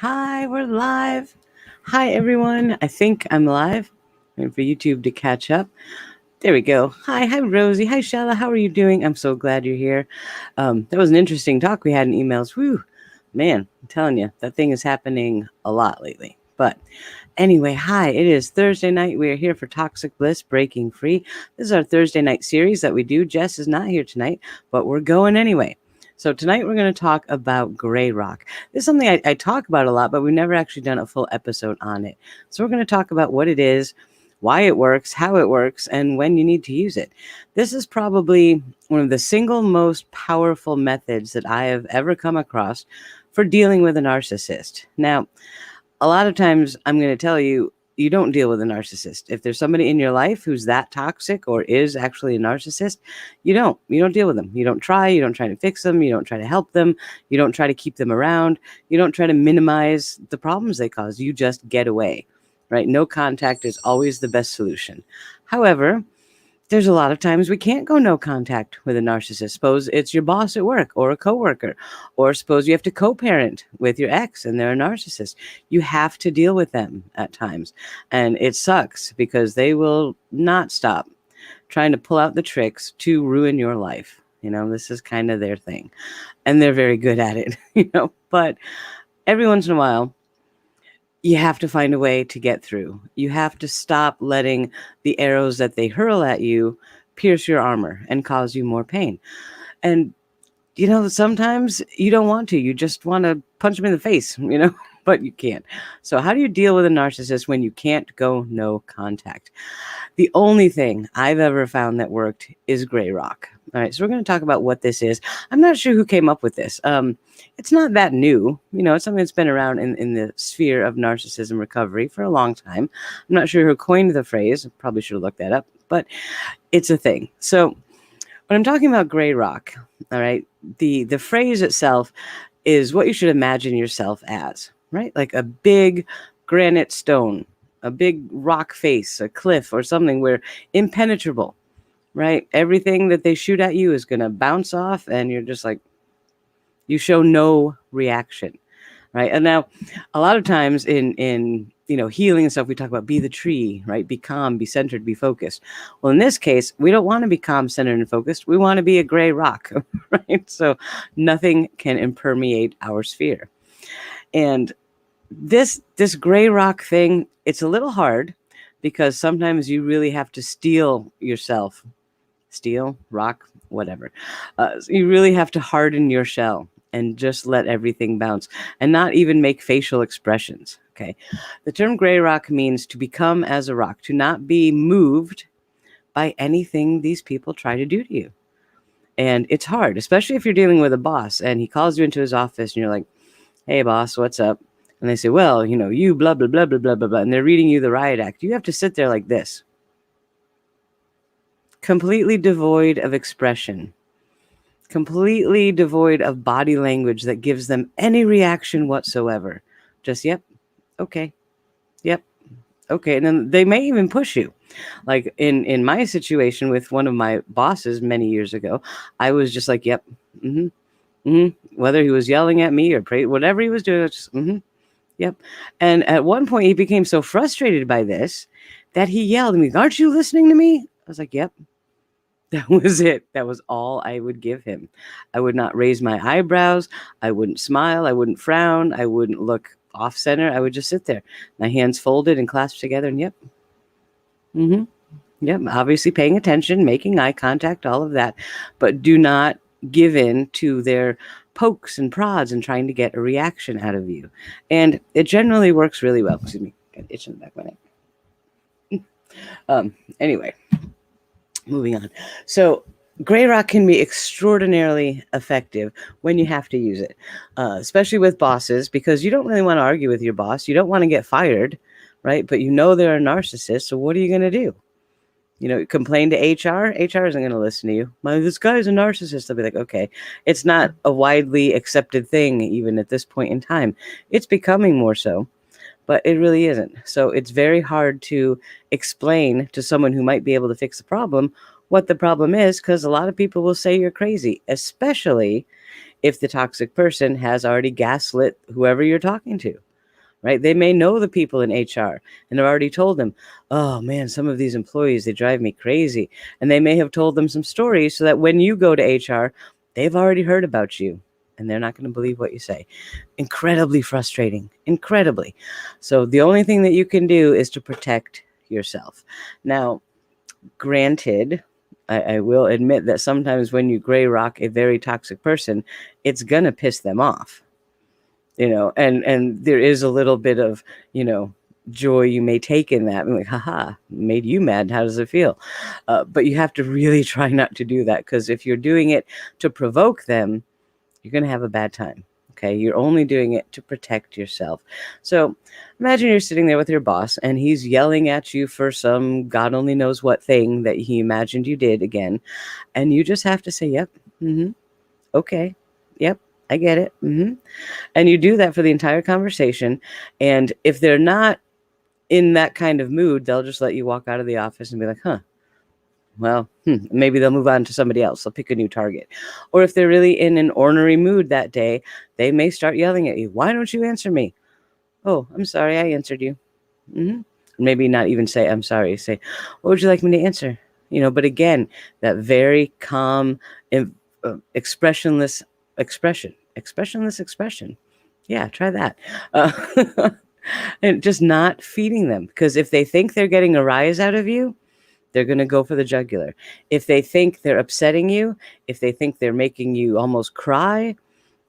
Hi, we're live. Hi, everyone. I think I'm live. Waiting for YouTube to catch up. There we go. Hi, Rosie. Hi, Shella. How are you doing? I'm so glad you're here. That was an interesting talk we had in emails. Whew, man, I'm telling you, that thing is happening a lot lately. But anyway, hi, it is Thursday night. We are here for Toxic Bliss Breaking Free. This is our Thursday night series that we do. Jess is not here tonight, but we're going anyway. So tonight we're going to talk about gray rock. This is something I talk about a lot, but we've never actually done a full episode on it. So we're going to talk about what it is, why it works, how it works, and when you need to use it. This is probably one of the single most powerful methods that I have ever come across for dealing with a narcissist. Now, a lot of times I'm going to tell you, you don't deal with a narcissist. If there's somebody in your life who's that toxic or is actually a narcissist, you don't deal with them. You don't try to fix them. You don't try to help them. You don't try to keep them around. You don't try to minimize the problems they cause. You just get away, right? No contact is always the best solution. However, there's a lot of times we can't go no contact with a narcissist. Suppose it's your boss at work or a coworker, or suppose you have to co-parent with your ex and they're a narcissist. You have to deal with them at times. And it sucks because they will not stop trying to pull out the tricks to ruin your life. This is kind of their thing. And they're very good at it, but every once in a while, you have to find a way to get through. You have to stop letting the arrows that they hurl at you pierce your armor and cause you more pain. And, sometimes you don't want to. You just want to punch them in the face, but you can't. So how do you deal with a narcissist when you can't go no contact? The only thing I've ever found that worked is gray rock. All right, so we're going to talk about what this is. I'm not sure who came up with this. It's not that new. It's something that's been around in the sphere of narcissism recovery for a long time. I'm not sure who coined the phrase. I probably should have looked that up, but it's a thing. So when I'm talking about gray rock, all right, the phrase itself is what you should imagine yourself as, right? Like a big granite stone, a big rock face, a cliff or something where impenetrable, right? Everything that they shoot at you is going to bounce off and you're just like, you show no reaction, right? And now a lot of times in healing and stuff, we talk about be the tree, right? Be calm, be centered, be focused. Well, in this case, we don't want to be calm, centered, and focused. We want to be a gray rock, right? So nothing can impermeate our sphere. And this gray rock thing, it's a little hard because sometimes you really have to steel yourself. Steel, rock, whatever. You really have to harden your shell and just let everything bounce and not even make facial expressions. Okay. The term gray rock means to become as a rock, to not be moved by anything these people try to do to you. And it's hard, especially if you're dealing with a boss and he calls you into his office and you're like, hey, boss, what's up? And they say, well, you blah, blah, blah, blah, blah, blah, blah. And they're reading you the riot act. You have to sit there like this, completely devoid of expression, completely devoid of body language that gives them any reaction whatsoever. Just, yep, okay, yep, okay. And then they may even push you. Like in my situation with one of my bosses many years ago, I was just like, yep, mm-hmm, mm-hmm. Whether he was yelling at me or whatever he was doing, I was just, mm-hmm, yep. And at one point, he became so frustrated by this that he yelled at me, aren't you listening to me? I was like, yep. That was it. That was all I would give him. I would not raise my eyebrows. I wouldn't smile. I wouldn't frown. I wouldn't look off center. I would just sit there, my hands folded and clasped together. And yep. Mm-hmm. Yep. Obviously paying attention, making eye contact, all of that. But do not give in to their pokes and prods and trying to get a reaction out of you. And it generally works really well. Excuse me. Got an itch in the back of my neck. Anyway. Moving on. So gray rock can be extraordinarily effective when you have to use it, especially with bosses, because you don't really want to argue with your boss. You don't want to get fired, right? But they're a narcissist. So what are you going to do? Complain to HR? HR isn't going to listen to you. This guy's a narcissist. They'll be like, okay, it's not a widely accepted thing even at this point in time. It's becoming more so. But it really isn't. So it's very hard to explain to someone who might be able to fix the problem what the problem is, because a lot of people will say you're crazy, especially if the toxic person has already gaslit whoever you're talking to. right? They may know the people in HR and have already told them, oh man, some of these employees, they drive me crazy. And they may have told them some stories so that when you go to HR, they've already heard about you and they're not going to believe what you say. Incredibly frustrating, incredibly. So the only thing that you can do is to protect yourself. Now, granted, I will admit that sometimes when you gray rock a very toxic person, it's going to piss them off, and there is a little bit of, joy you may take in that. I'm like, haha, made you mad. How does it feel? But you have to really try not to do that, because if you're doing it to provoke them, you're going to have a bad time. Okay. You're only doing it to protect yourself. So imagine you're sitting there with your boss and he's yelling at you for some God only knows what thing that he imagined you did again. And you just have to say, yep. Okay. Yep. I get it. And you do that for the entire conversation. And if they're not in that kind of mood, they'll just let you walk out of the office and be like, well, maybe they'll move on to somebody else. They'll pick a new target. Or if they're really in an ornery mood that day, they may start yelling at you. Why don't you answer me? Oh, I'm sorry. I answered you. Maybe not even say, I'm sorry. Say, what would you like me to answer? But again, that very calm, expressionless expression. Yeah, try that. And just not feeding them. Because if they think they're getting a rise out of you, they're going to go for the jugular. If they think they're upsetting you, if they think they're making you almost cry,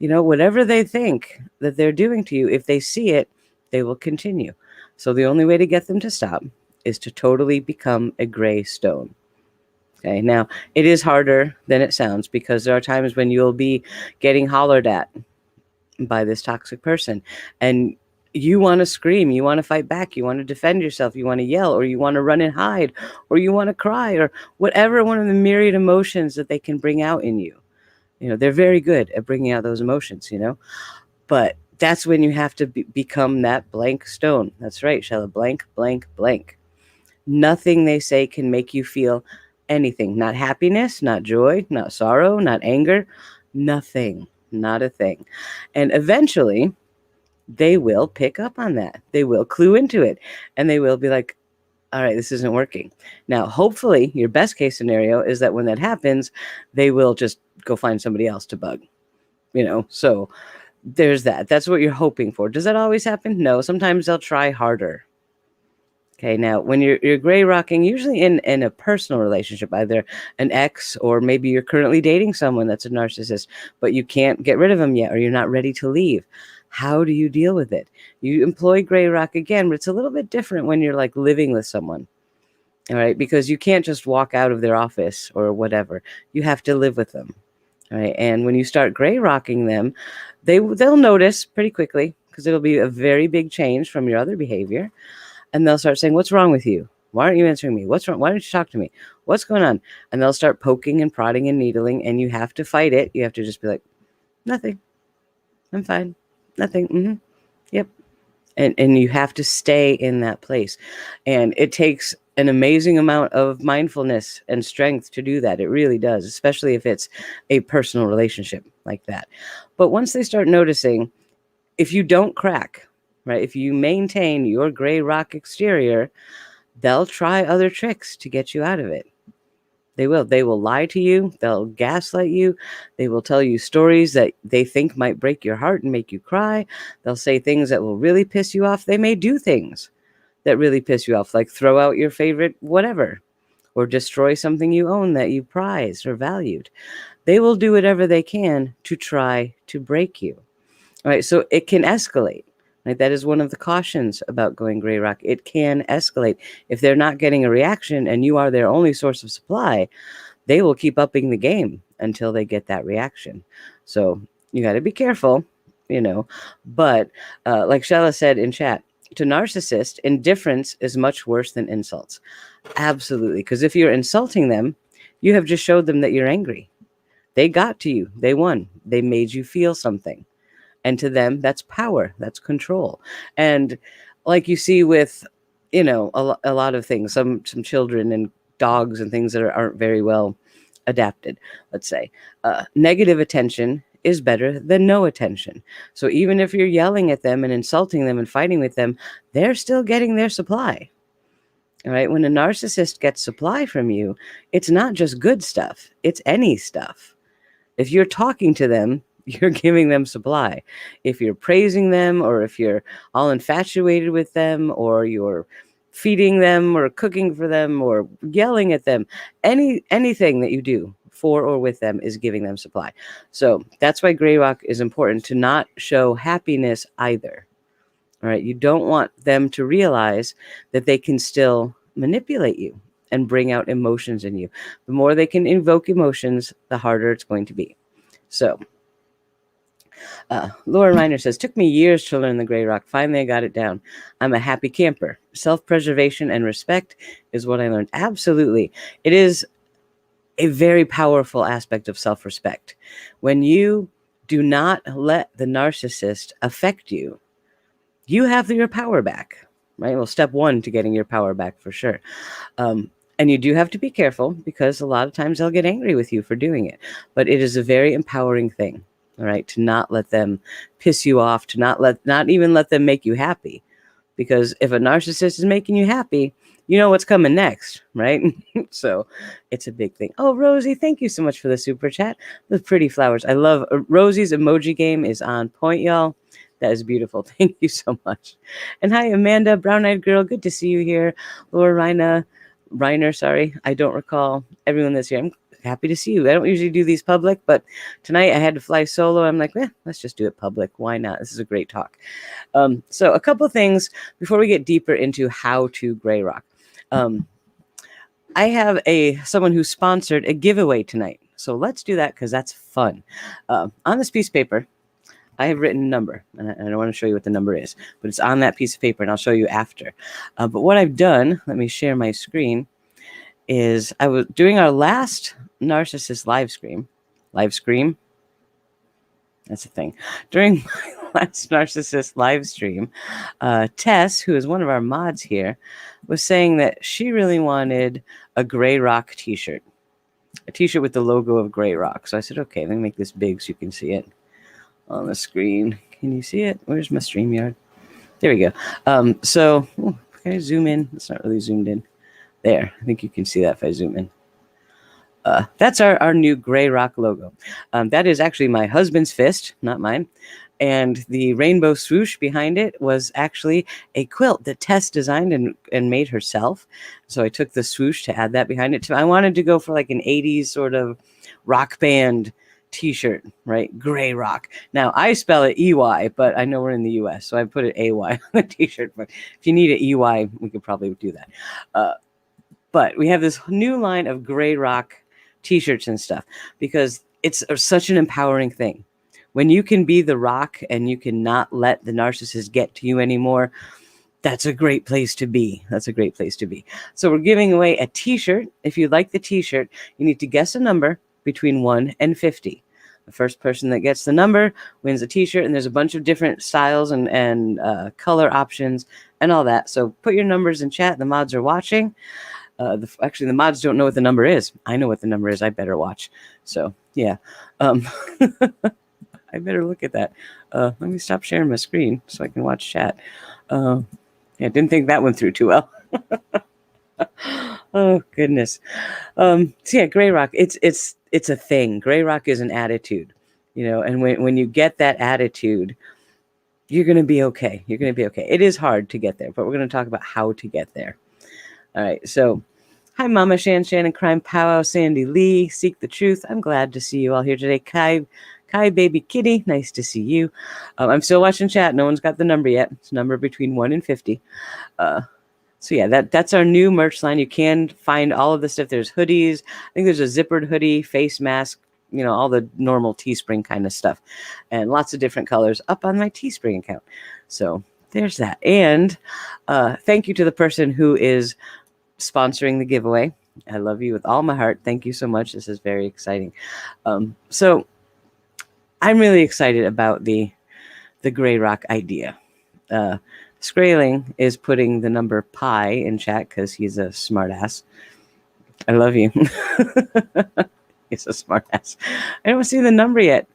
whatever they think that they're doing to you, if they see it, they will continue. So the only way to get them to stop is to totally become a gray stone. Okay. Now, it is harder than it sounds, because there are times when you'll be getting hollered at by this toxic person and you want to scream, you want to fight back, you want to defend yourself, you want to yell, or you want to run and hide, or you want to cry, or whatever one of the myriad emotions that they can bring out in you. They're very good at bringing out those emotions, but that's when you have to become that blank stone. That's right, Shella, blank, blank, blank. Nothing they say can make you feel anything. Not happiness, not joy, not sorrow, not anger, nothing, not a thing. And eventually, they will pick up on that. They will clue into it, and they will be like, all right, this isn't working. Now, hopefully, your best case scenario is that when that happens, they will just go find somebody else to bug, so there's that. That's what you're hoping for. Does that always happen? No, sometimes they'll try harder. Okay, now when you're gray rocking, usually in a personal relationship, either an ex or maybe you're currently dating someone that's a narcissist, but you can't get rid of them yet, or you're not ready to leave. How do you deal with it? You employ gray rock again, but it's a little bit different when you're like living with someone. All right, because you can't just walk out of their office or whatever. You have to live with them. All right, and when you start gray rocking them, they'll notice pretty quickly, because it'll be a very big change from your other behavior. And they'll start saying, what's wrong with you? Why aren't you answering me? What's wrong? Why don't you talk to me? What's going on? And they'll start poking and prodding and needling, and you have to fight it. You have to just be like, nothing. I'm fine. Nothing. Yep. And you have to stay in that place. And it takes an amazing amount of mindfulness and strength to do that. It really does, especially if it's a personal relationship like that. But once they start noticing, if you don't crack, right, if you maintain your gray rock exterior, they'll try other tricks to get you out of it. They will lie to you. They'll gaslight you. They will tell you stories that they think might break your heart and make you cry. They'll say things that will really piss you off. They may do things that really piss you off, like throw out your favorite whatever, or destroy something you own that you prized or valued. They will do whatever they can to try to break you. All right, so it can escalate. Right? That is one of the cautions about going gray rock. It can escalate. If they're not getting a reaction and you are their only source of supply, they will keep upping the game until they get that reaction. So you got to be careful, But like Shella said in chat, to narcissist, indifference is much worse than insults. Absolutely. Because if you're insulting them, you have just showed them that you're angry. They got to you. They won. They made you feel something. And to them, that's power, that's control. And like you see with, a lot of things, some children and dogs and things that aren't very well adapted, let's say, negative attention is better than no attention. So even if you're yelling at them and insulting them and fighting with them, they're still getting their supply. All right. When a narcissist gets supply from you, it's not just good stuff, it's any stuff. If you're talking to them, you're giving them supply. If you're praising them, or if you're all infatuated with them, or you're feeding them or cooking for them or yelling at them, anything that you do for or with them is giving them supply. So that's why gray rock is important, to not show happiness either. All right. You don't want them to realize that they can still manipulate you and bring out emotions in you. The more they can invoke emotions, the harder it's going to be. So, Laura Reiner says, took me years to learn the gray rock. Finally, I got it down. I'm a happy camper. Self-preservation and respect is what I learned. Absolutely. It is a very powerful aspect of self-respect. When you do not let the narcissist affect you, you have your power back, right? Well, step one to getting your power back for sure. And you do have to be careful, because a lot of times they'll get angry with you for doing it. But it is a very empowering thing, all right, to not let them piss you off, to not even let them make you happy. Because if a narcissist is making you happy, you know what's coming next, right? So it's a big thing. Oh, Rosie, thank you so much for the super chat. The pretty flowers. I love Rosie's emoji game is on point, y'all. That is beautiful. Thank you so much. And hi, Amanda, brown-eyed girl. Good to see you here. Laura Reiner, sorry. I don't recall everyone that's here. I'm happy to see you. I don't usually do these public, but tonight I had to fly solo. I'm like, let's just do it public. Why not? This is a great talk. So a couple things before we get deeper into how to gray rock. I have someone who sponsored a giveaway tonight. So let's do that, because that's fun. On this piece of paper, I have written a number, and I don't want to show you what the number is, but it's on that piece of paper, and I'll show you after. But what I've done, let me share my screen, is I was doing our last narcissist live stream. That's a thing. During my last narcissist live stream, Tess, who is one of our mods here, was saying that she really wanted a gray rock t-shirt, a t-shirt with the logo of gray rock. So I said, okay, let me make this big so you can see it on the screen. Can you see it? Where's my StreamYard? There we go. Can I zoom in? It's not really zoomed in. There. I think you can see that if I zoom in. That's our new gray rock logo. That is actually my husband's fist, not mine. And the rainbow swoosh behind it was actually a quilt that Tess designed and made herself. So I took the swoosh to add that behind it. I wanted to go for like an 80s sort of rock band t-shirt, right? Gray rock. Now I spell it EY, but I know we're in the US, so I put it AY on the t-shirt. But if you need an EY, we could probably do that. But we have this new line of gray rock t-shirts and stuff, because it's such an empowering thing. When you can be the rock and you cannot let the narcissist get to you anymore, that's a great place to be. That's a great place to be. So we're giving away a t-shirt. If you like the t-shirt, you need to guess a number between 1 and 50. The first person that gets the number wins a t-shirt, and there's a bunch of different styles and color options and all that. So put your numbers in chat. The mods are watching. Actually, the mods don't know what the number is. I know what the number is. I better watch. So, yeah. I better look at that. Let me stop sharing my screen so I can watch chat. Yeah, didn't think that went through too well. Oh, goodness. So yeah, gray rock, it's a thing. Gray rock is an attitude, and when you get that attitude, you're going to be okay. You're going to be okay. It is hard to get there, but we're going to talk about how to get there. All right. So hi, Mama Shannon, Crime Powwow, Sandy Lee, Seek the Truth. I'm glad to see you all here today. Kai, Baby Kitty, nice to see you. I'm still watching chat. No one's got the number yet. It's a number between 1 and 50. So yeah, that's our new merch line. You can find all of the stuff. There's hoodies. I think there's a zippered hoodie, face mask, all the normal Teespring kind of stuff, and lots of different colors up on my Teespring account. So there's that. And thank you to the person who is sponsoring the giveaway. I love you with all my heart. Thank you so much. This is very exciting. So I'm really excited about the gray rock idea. Skraling is putting the number pi in chat because he's a smartass. I love you. He's a smartass. I don't see the number yet.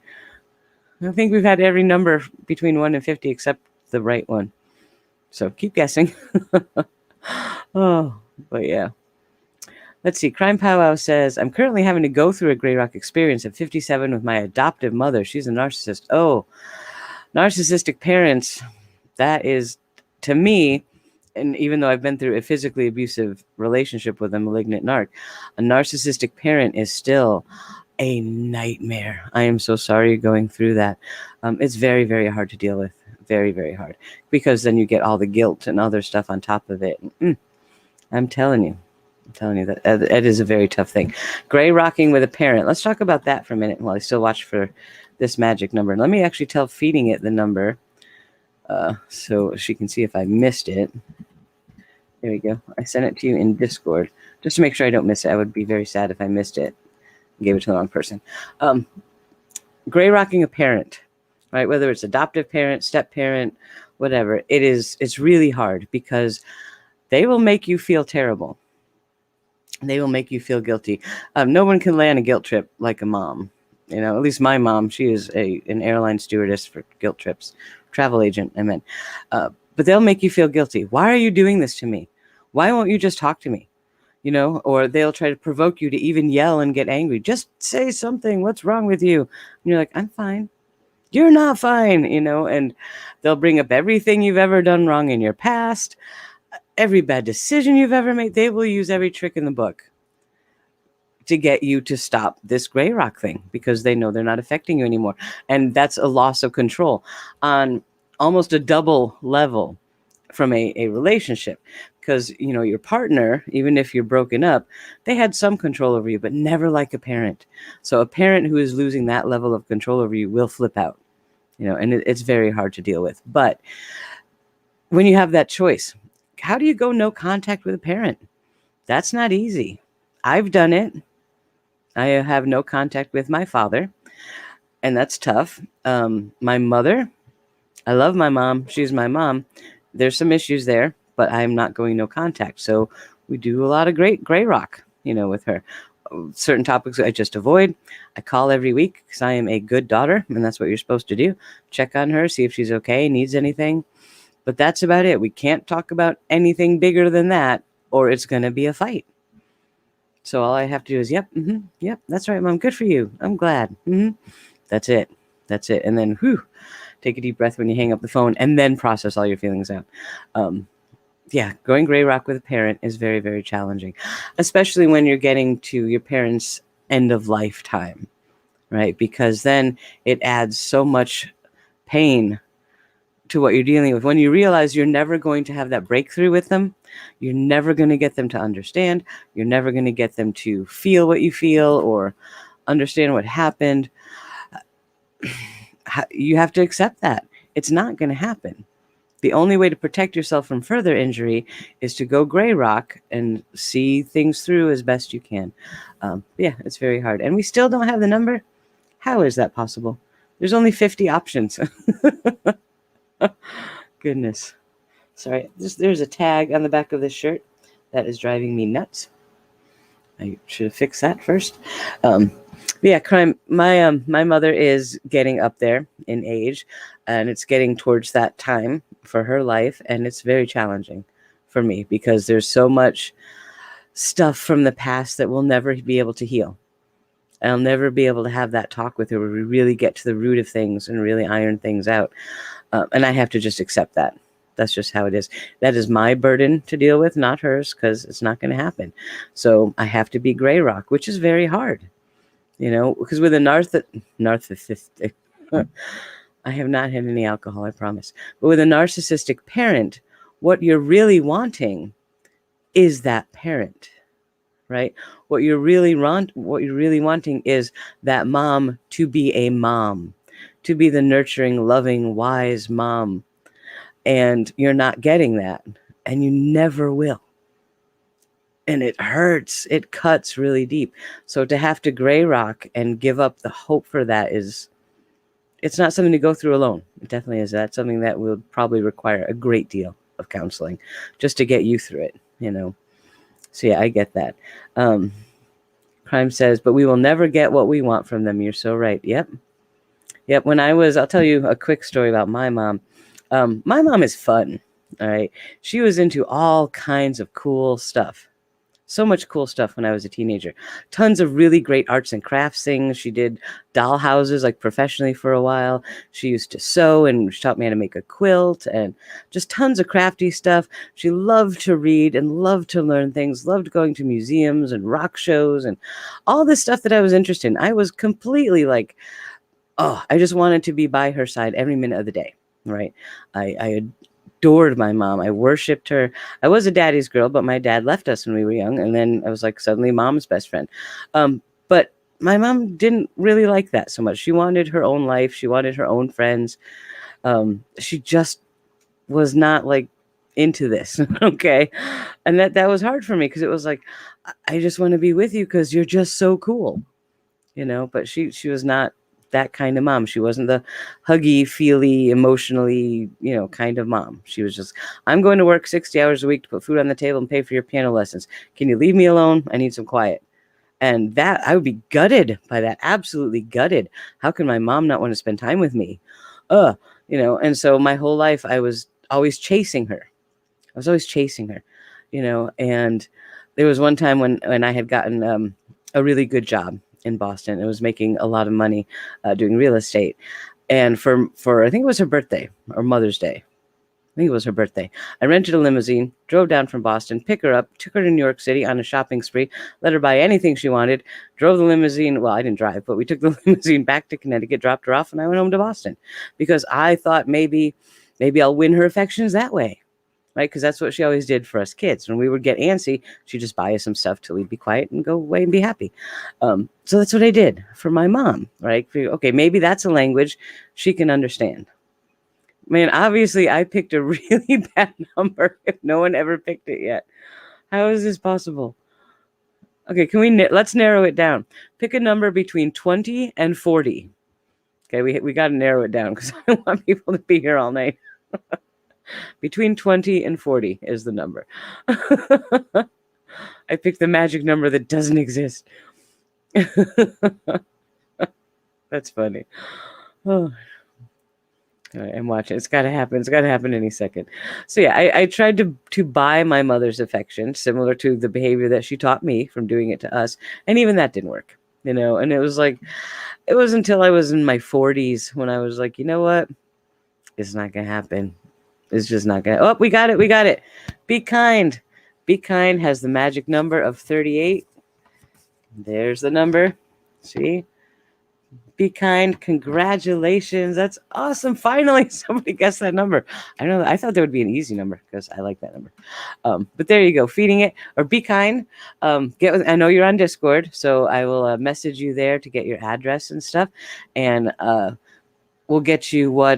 I think we've had every number between 1 and 50 except the right one. So keep guessing. Oh, but yeah. Let's see. Crime Powwow says, I'm currently having to go through a Grey Rock experience at 57 with my adoptive mother. She's a narcissist. Oh, narcissistic parents. That is, to me, and even though I've been through a physically abusive relationship with a malignant narc, a narcissistic parent is still a nightmare. I am so sorry you're going through that. It's very, very hard to deal with. Very, very hard. Because then you get all the guilt and other stuff on top of it. I'm telling you that it is a very tough thing. Gray rocking with a parent. Let's talk about that for a minute while I still watch for this magic number. Let me actually tell feeding it the number so she can see if I missed it. There we go. I sent it to you in Discord just to make sure I don't miss it. I would be very sad if I missed it and gave it to the wrong person. Gray rocking a parent, right? Whether it's adoptive parent, step parent, whatever, it's really hard because they will make you feel terrible. They will make you feel guilty. No one can lay on a guilt trip like a mom. You know, at least my mom, she is an airline stewardess for guilt trips. Travel agent, I meant. But they'll make you feel guilty. Why are you doing this to me? Why won't you just talk to me? You know, or they'll try to provoke you to even yell and get angry. Just say something. What's wrong with you? And you're like, I'm fine. You're not fine, you know, and they'll bring up everything you've ever done wrong in your past, every bad decision you've ever made. They will use every trick in the book to get you to stop this gray rock thing because they know they're not affecting you anymore. And that's a loss of control on almost a double level from a relationship. Because, you know, your partner, even if you're broken up, they had some control over you, but never like a parent. So a parent who is losing that level of control over you will flip out, you know, and it's very hard to deal with. But when you have that choice, how do you go no contact with a parent? That's not easy. I've done it. I have no contact with my father, and that's tough. My mother, I love my mom. She's my mom. There's some issues there, but I'm not going no contact. So we do a lot of gray rock, you know, with her. Certain topics I just avoid. I call every week because I am a good daughter, and that's what you're supposed to do. Check on her, see if she's okay, needs anything. But that's about it. We can't talk about anything bigger than that, or it's going to be a fight. So all I have to do is, yep, that's right, Mom. Good for you. I'm glad. That's it. And then, take a deep breath when you hang up the phone, and then process all your feelings out. Going gray rock with a parent is very, very challenging, especially when you're getting to your parents' end of lifetime, right? Because then it adds so much pain to what you're dealing with. When you realize you're never going to have that breakthrough with them, you're never going to get them to understand, you're never going to get them to feel what you feel or understand what happened. You have to accept that. It's not going to happen. The only way to protect yourself from further injury is to go gray rock and see things through as best you can. It's very hard. And we still don't have the number. How is that possible? There's only 50 options. Goodness. Sorry. There's a tag on the back of this shirt that is driving me nuts. I should have fixed that first. Crime. My mother is getting up there in age, and it's getting towards that time for her life, and it's very challenging for me because there's so much stuff from the past that we'll never be able to heal. I'll never be able to have that talk with her where we really get to the root of things and really iron things out. And I have to just accept that. That's just how it is. That is my burden to deal with, not hers, because it's not going to happen. So I have to be gray rock, which is very hard. You know, because with a narcissistic, I have not had any alcohol, I promise. But with a narcissistic parent, what you're really wanting is that parent, right? What you're really wanting is that mom to be a mom, to be the nurturing, loving, wise mom. And you're not getting that, and you never will. And it hurts. It cuts really deep. So to have to gray rock and give up the hope for that it's not something to go through alone. It definitely is. That's something that will probably require a great deal of counseling just to get you through it, you know? So yeah, I get that. Crime says, but we will never get what we want from them. You're so right. Yep. Yep. I'll tell you a quick story about my mom. My mom is fun. All right. She was into all kinds of cool stuff. So much cool stuff when I was a teenager. Tons of really great arts and crafts things. She did doll houses like professionally for a while. She used to sew and she taught me how to make a quilt and just tons of crafty stuff. She loved to read and loved to learn things, loved going to museums and rock shows and all this stuff that I was interested in. I was completely like, oh, I just wanted to be by her side every minute of the day, right? I adored my mom. I worshipped her. I was a daddy's girl, but my dad left us when we were young. And then I was like suddenly mom's best friend. But my mom didn't really like that so much. She wanted her own life. She wanted her own friends. She just was not like into this. Okay. And that was hard for me because it was like, I just want to be with you because you're just so cool, but she was not that kind of mom. She wasn't the huggy, feely, emotionally, kind of mom. She was just, I'm going to work 60 hours a week to put food on the table and pay for your piano lessons. Can you leave me alone? I need some quiet. And that I would be gutted by that. Absolutely gutted. How can my mom not want to spend time with me? And so my whole life I was always chasing her. And there was one time when I had gotten a really good job in Boston. It was making a lot of money doing real estate. And for I think it was her birthday or Mother's Day. I think it was her birthday. I rented a limousine, drove down from Boston, picked her up, took her to New York City on a shopping spree, let her buy anything she wanted, drove the limousine. Well, I didn't drive, but we took the limousine back to Connecticut, dropped her off, and I went home to Boston because I thought maybe I'll win her affections that way. Right? Because that's what she always did for us kids. When we would get antsy, she'd just buy us some stuff till we'd be quiet and go away and be happy. So that's what I did for my mom, right? Okay, maybe that's a language she can understand. Man, obviously I picked a really bad number if no one ever picked it yet. How is this possible? Okay, let's narrow it down. Pick a number between 20 and 40. Okay, we got to narrow it down because I don't want people to be here all night. Between 20 and 40 is the number. I picked the magic number that doesn't exist. That's funny. Oh. I'm watching. It's got to happen. It's got to happen any second. So yeah, I tried to buy my mother's affection, similar to the behavior that she taught me from doing it to us. And even that didn't work, and it was until I was in my 40s when I was like, you know what? It's not going to happen. It's just not going to. Oh, we got it. Be kind. Be kind has the magic number of 38. There's the number. See? Be kind. Congratulations. That's awesome. Finally, somebody guessed that number. I thought that would be an easy number because I like that number. But there you go. Feeding it or be kind. I know you're on Discord, so I will message you there to get your address and stuff. And we'll get you we'll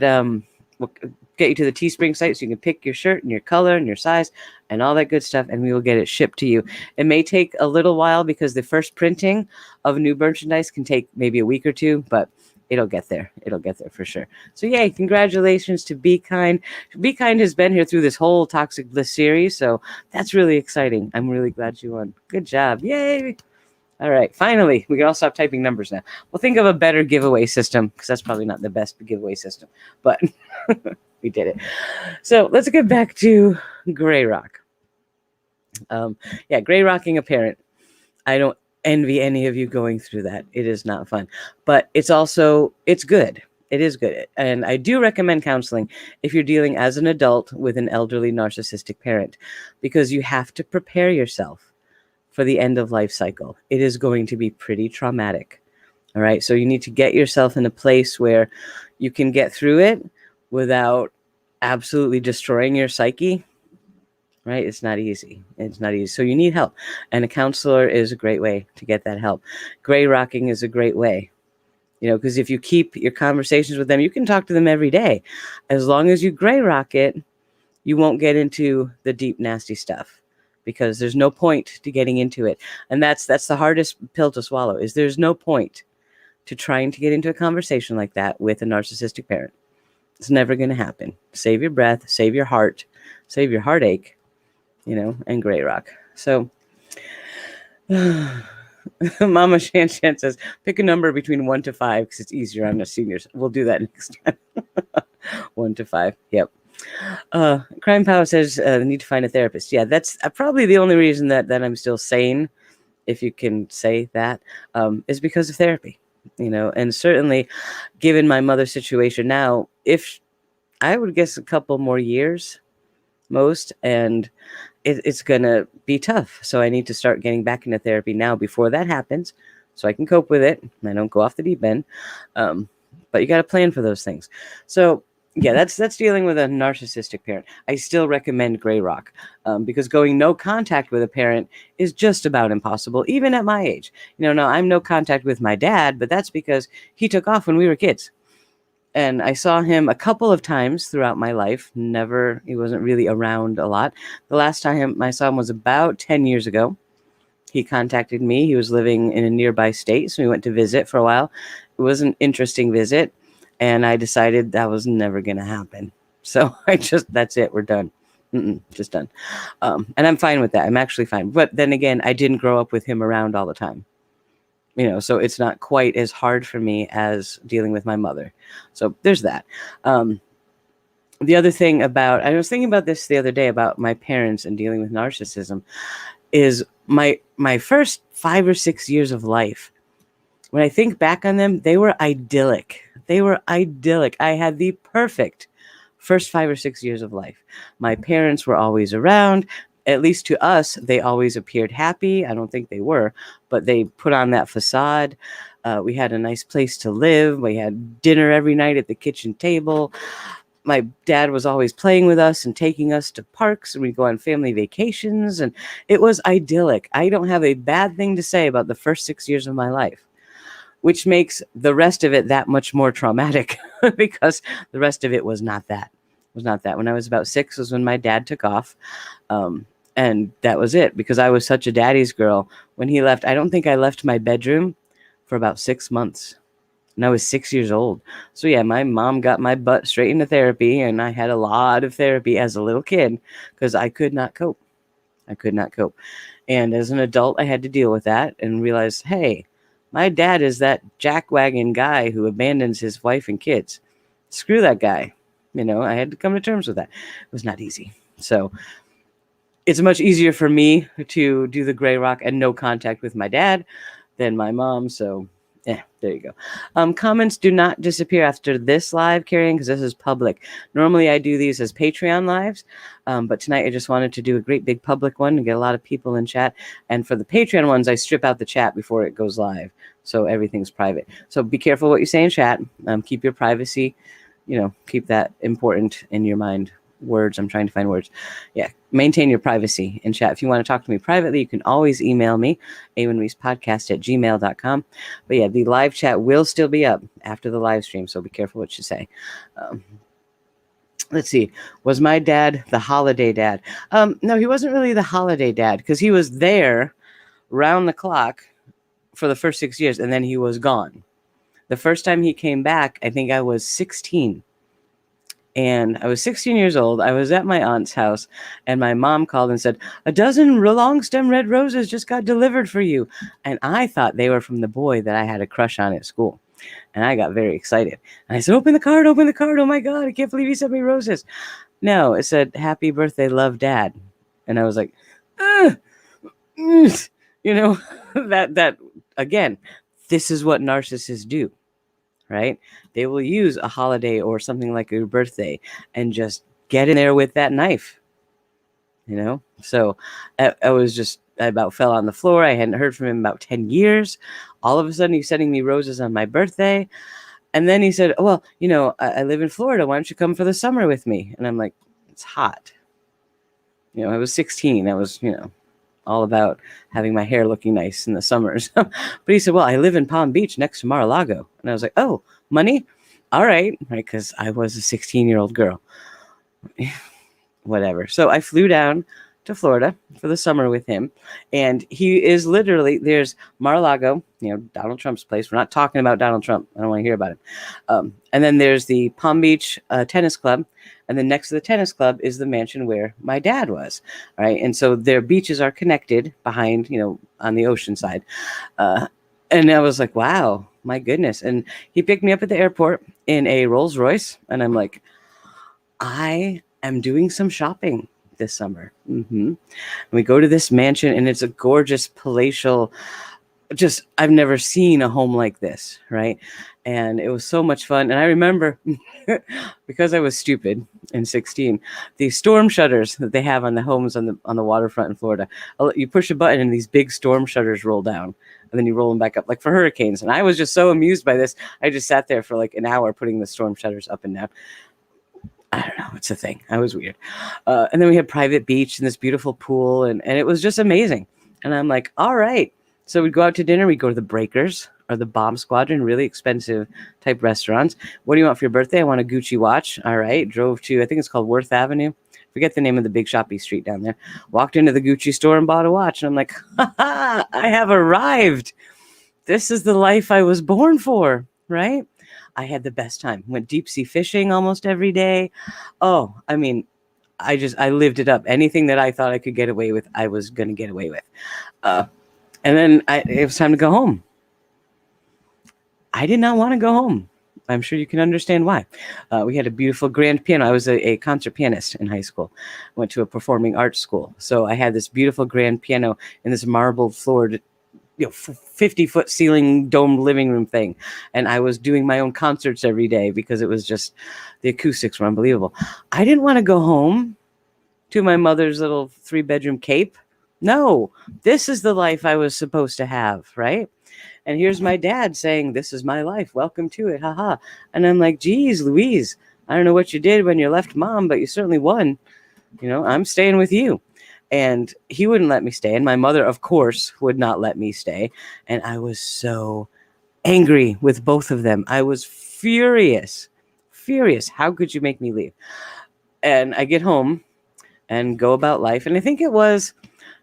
get you to the Teespring site so you can pick your shirt and your color and your size and all that good stuff, and we will get it shipped to you. It may take a little while because the first printing of new merchandise can take maybe a week or two, but it'll get there. It'll get there for sure. So yay, congratulations to Be Kind. Be Kind has been here through this whole Toxic Bliss series, so that's really exciting. I'm really glad you won. Good job. Yay. All right, finally, we can all stop typing numbers now. We'll think of a better giveaway system because that's probably not the best giveaway system, but we did it. So let's get back to gray rock. Gray rocking a parent. I don't envy any of you going through that. It is not fun, but it's good. It is good. And I do recommend counseling if you're dealing as an adult with an elderly narcissistic parent, because you have to prepare yourself for the end of life cycle. It is going to be pretty traumatic. All right. So you need to get yourself in a place where you can get through it without absolutely destroying your psyche. Right. It's not easy. So you need help. And a counselor is a great way to get that help. Gray rocking is a great way, because if you keep your conversations with them, you can talk to them every day. As long as you gray rock it, you won't get into the deep, nasty stuff. Because there's no point to getting into it. And that's the hardest pill to swallow, is there's no point to trying to get into a conversation like that with a narcissistic parent. It's never going to happen. Save your breath, save your heart, save your heartache, and gray rock. So Mama Shan Shan says, pick a number between 1 to 5 because it's easier on the seniors. We'll do that next time. 1 to 5. Yep. Crime Power says, need to find a therapist. Yeah, that's probably the only reason that I'm still sane, if you can say that, is because of therapy. And certainly given my mother's situation now, if I would guess a couple more years most, and it's going to be tough. So I need to start getting back into therapy now before that happens so I can cope with it and I don't go off the deep end. But you got to plan for those things. So yeah, that's dealing with a narcissistic parent. I still recommend Gray Rock because going no contact with a parent is just about impossible, even at my age. Now I'm no contact with my dad, but that's because he took off when we were kids. And I saw him a couple of times throughout my life. He wasn't really around a lot. The last time I saw him was about 10 years ago. He contacted me. He was living in a nearby state, so we went to visit for a while. It was an interesting visit, and I decided that was never going to happen. So that's it. We're done. Just done. And I'm fine with that. I'm actually fine. But then again, I didn't grow up with him around all the time. So it's not quite as hard for me as dealing with my mother. So there's that. The other thing I was thinking about this the other day about my parents and dealing with narcissism is my first 5 or 6 years of life. When I think back on them, they were idyllic. I had the perfect first 5 or 6 years of life. My parents were always around. At least to us, they always appeared happy. I don't think they were, but they put on that facade. We had a nice place to live. We had dinner every night at the kitchen table. My dad was always playing with us and taking us to parks, and we'd go on family vacations, and it was idyllic. I don't have a bad thing to say about the first 6 years of my life, which makes the rest of it that much more traumatic because the rest of it was not that. When I was about 6 was when my dad took off. And that was it because I was such a daddy's girl. When he left, I don't think I left my bedroom for about 6 months. And I was 6 years old. So yeah, my mom got my butt straight into therapy, and I had a lot of therapy as a little kid because I could not cope. And as an adult, I had to deal with that and realize, hey, my dad is that jackwagon guy who abandons his wife and kids. Screw that guy. I had to come to terms with that. It was not easy. So it's much easier for me to do the Gray Rock and no contact with my dad than my mom. So, there you go. Comments do not disappear after this live, Carrie, because this is public. Normally, I do these as Patreon lives, but tonight I just wanted to do a great big public one and get a lot of people in chat. And for the Patreon ones, I strip out the chat before it goes live, so everything's private. So be careful what you say in chat. Keep your privacy. Keep that important in your mind. Words. I'm trying to find words. Yeah. Maintain your privacy in chat. If you want to talk to me privately, you can always email me, awinreespodcast@gmail.com. But yeah, the live chat will still be up after the live stream. So be careful what you say. Let's see. Was my dad the holiday dad? No, he wasn't really the holiday dad because he was there round the clock for the first 6 years and then he was gone. The first time he came back, I think I was 16. And I was 16 years old. I was at my aunt's house, and my mom called and said, "A dozen long stem red roses just got delivered for you." And I thought they were from the boy that I had a crush on at school. And I got very excited. And I said, open the card. Oh my God, I can't believe you sent me roses. No, it said, "Happy birthday, love, Dad." And I was like, that again, this is what narcissists do. Right? They will use a holiday or something like your birthday and just get in there with that knife. So I about fell on the floor. I hadn't heard from him about 10 years. All of a sudden, he's sending me roses on my birthday. And then he said, "Well, I live in Florida. Why don't you come for the summer with me?" And I'm like, "It's hot." I was 16. I was, all about having my hair looking nice in the summers. But he said, "Well, I live in Palm Beach next to Mar-a-Lago." And I was like, "Oh, money? All right." Because I was a 16-year-old girl. Whatever. So I flew down to Florida for the summer with him. And he is literally, there's Mar-a-Lago, Donald Trump's place. We're not talking about Donald Trump. I don't want to hear about him. And then there's the Palm Beach Tennis Club. And then next to the tennis club is the mansion where my dad was. Right. And so their beaches are connected behind, on the ocean side. And I was like, wow, my goodness. And he picked me up at the airport in a Rolls Royce. And I'm like, I am doing some shopping this summer. And we go to this mansion, and it's a gorgeous palatial, I've never seen a home like this, right? And it was so much fun. And I remember, because I was stupid in 16, the storm shutters that they have on the homes on the waterfront in Florida. You push a button and these big storm shutters roll down, and then you roll them back up, like for hurricanes. And I was just so amused by this. I just sat there for like an hour putting the storm shutters up and down. I don't know. It's a thing. I was weird. And then we had private beach and this beautiful pool, and it was just amazing. And I'm like, all right. So we'd go out to dinner. We'd go to the Breakers or the Bomb Squadron, really expensive type restaurants. What do you want for your birthday? I want a Gucci watch. All right. Drove to, I think it's called Worth Avenue. Forget the name of the big shoppy street down there. Walked into the Gucci store and bought a watch. And I'm like, ha, I have arrived. This is the life I was born for, right? I had the best time. Went deep sea fishing almost every day. Oh, I mean, I lived it up. Anything that I thought I could get away with, I was going to get away with. And then it was time to go home. I did not want to go home. I'm sure you can understand why. We had a beautiful grand piano. I was a concert pianist in high school. Went to a performing arts school. So I had this beautiful grand piano in this marble floored 50-foot ceiling domed living room thing. And I was doing my own concerts every day because it was just, the acoustics were unbelievable. I didn't want to go home to my mother's little 3-bedroom cape. No, this is the life I was supposed to have, right? And here's my dad saying, this is my life. Welcome to it. Haha. And I'm like, geez, Louise, I don't know what you did when you left mom, but you certainly won. I'm staying with you. And he wouldn't let me stay. And my mother, of course, would not let me stay. And I was so angry with both of them. I was furious. How could you make me leave? And I get home and go about life. And I think it was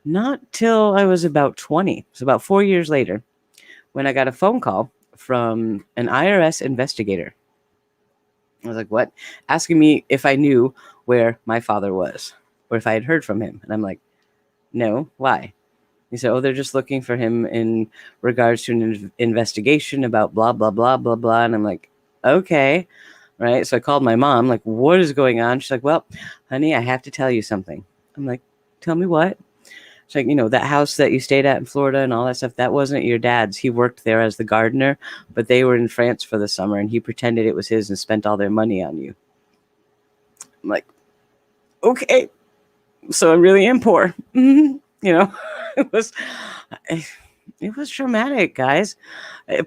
not till I was about 20. So about 4 years later, when I got a phone call from an IRS investigator. I was like, what? Asking me if I knew where my father was, or if I had heard from him. And I'm like, no, why? He said, oh, they're just looking for him in regards to an investigation about blah, blah, blah, blah, blah. And I'm like, okay. Right. So I called my mom, like, what is going on? She's like, well, honey, I have to tell you something. I'm like, tell me what? She's like, that house that you stayed at in Florida and all that stuff, that wasn't your dad's. He worked there as the gardener, but they were in France for the summer and he pretended it was his and spent all their money on you. I'm like, okay. So I really am poor. It was traumatic, guys.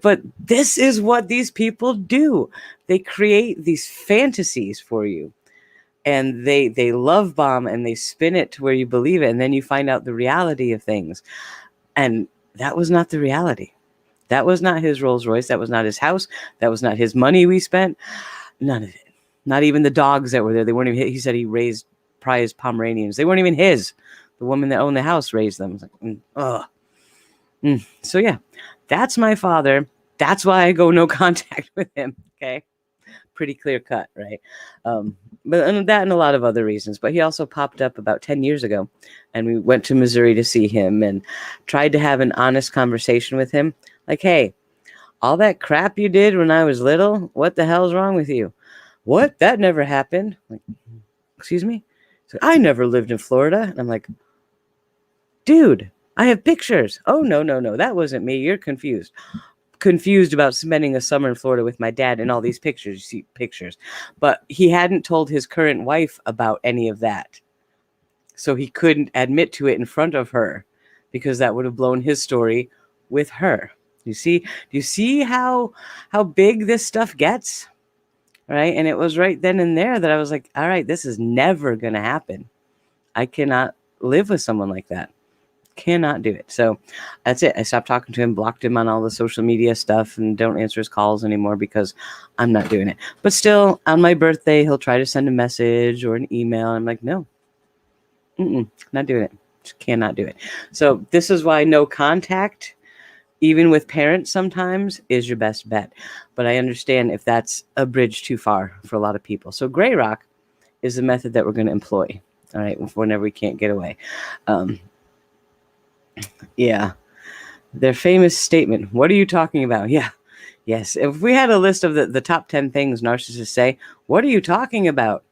But this is what these people do. They create these fantasies for you, and they love bomb and they spin it to where you believe it. And then you find out the reality of things. And that was not the reality. That was not his Rolls Royce. That was not his house. That was not his money we spent. None of it. Not even the dogs that were there. They weren't even, he said he raised prize Pomeranians. They weren't even his. The woman that owned the house raised them. Like, So yeah, that's my father. That's why I go no contact with him. Okay. Pretty clear cut, right? But and that and a lot of other reasons. But he also popped up about 10 years ago, and we went to Missouri to see him and tried to have an honest conversation with him. Like, hey, all that crap you did when I was little, what the hell's wrong with you? What? That never happened. Like, excuse me? So I never lived in Florida. And I'm like, dude, I have pictures. Oh, no. That wasn't me. You're confused about spending a summer in Florida with my dad and all these pictures. You see pictures. But he hadn't told his current wife about any of that. So he couldn't admit to it in front of her because that would have blown his story with her. Do you see how big this stuff gets? Right? And it was right then and there that I was like, all right, this is never going to happen. I cannot live with someone like that. Cannot do it. So that's it. I stopped talking to him, blocked him on all the social media stuff, and don't answer his calls anymore because I'm not doing it. But still, on my birthday, he'll try to send a message or an email. I'm like, no, not doing it. Just cannot do it. So this is why no contact, even with parents sometimes, is your best bet. But I understand if that's a bridge too far for a lot of people. So Grey Rock is the method that we're going to employ. All right, whenever we can't get away. Yeah. Their famous statement, what are you talking about? Yeah. Yes. If we had a list of the top 10 things narcissists say, what are you talking about?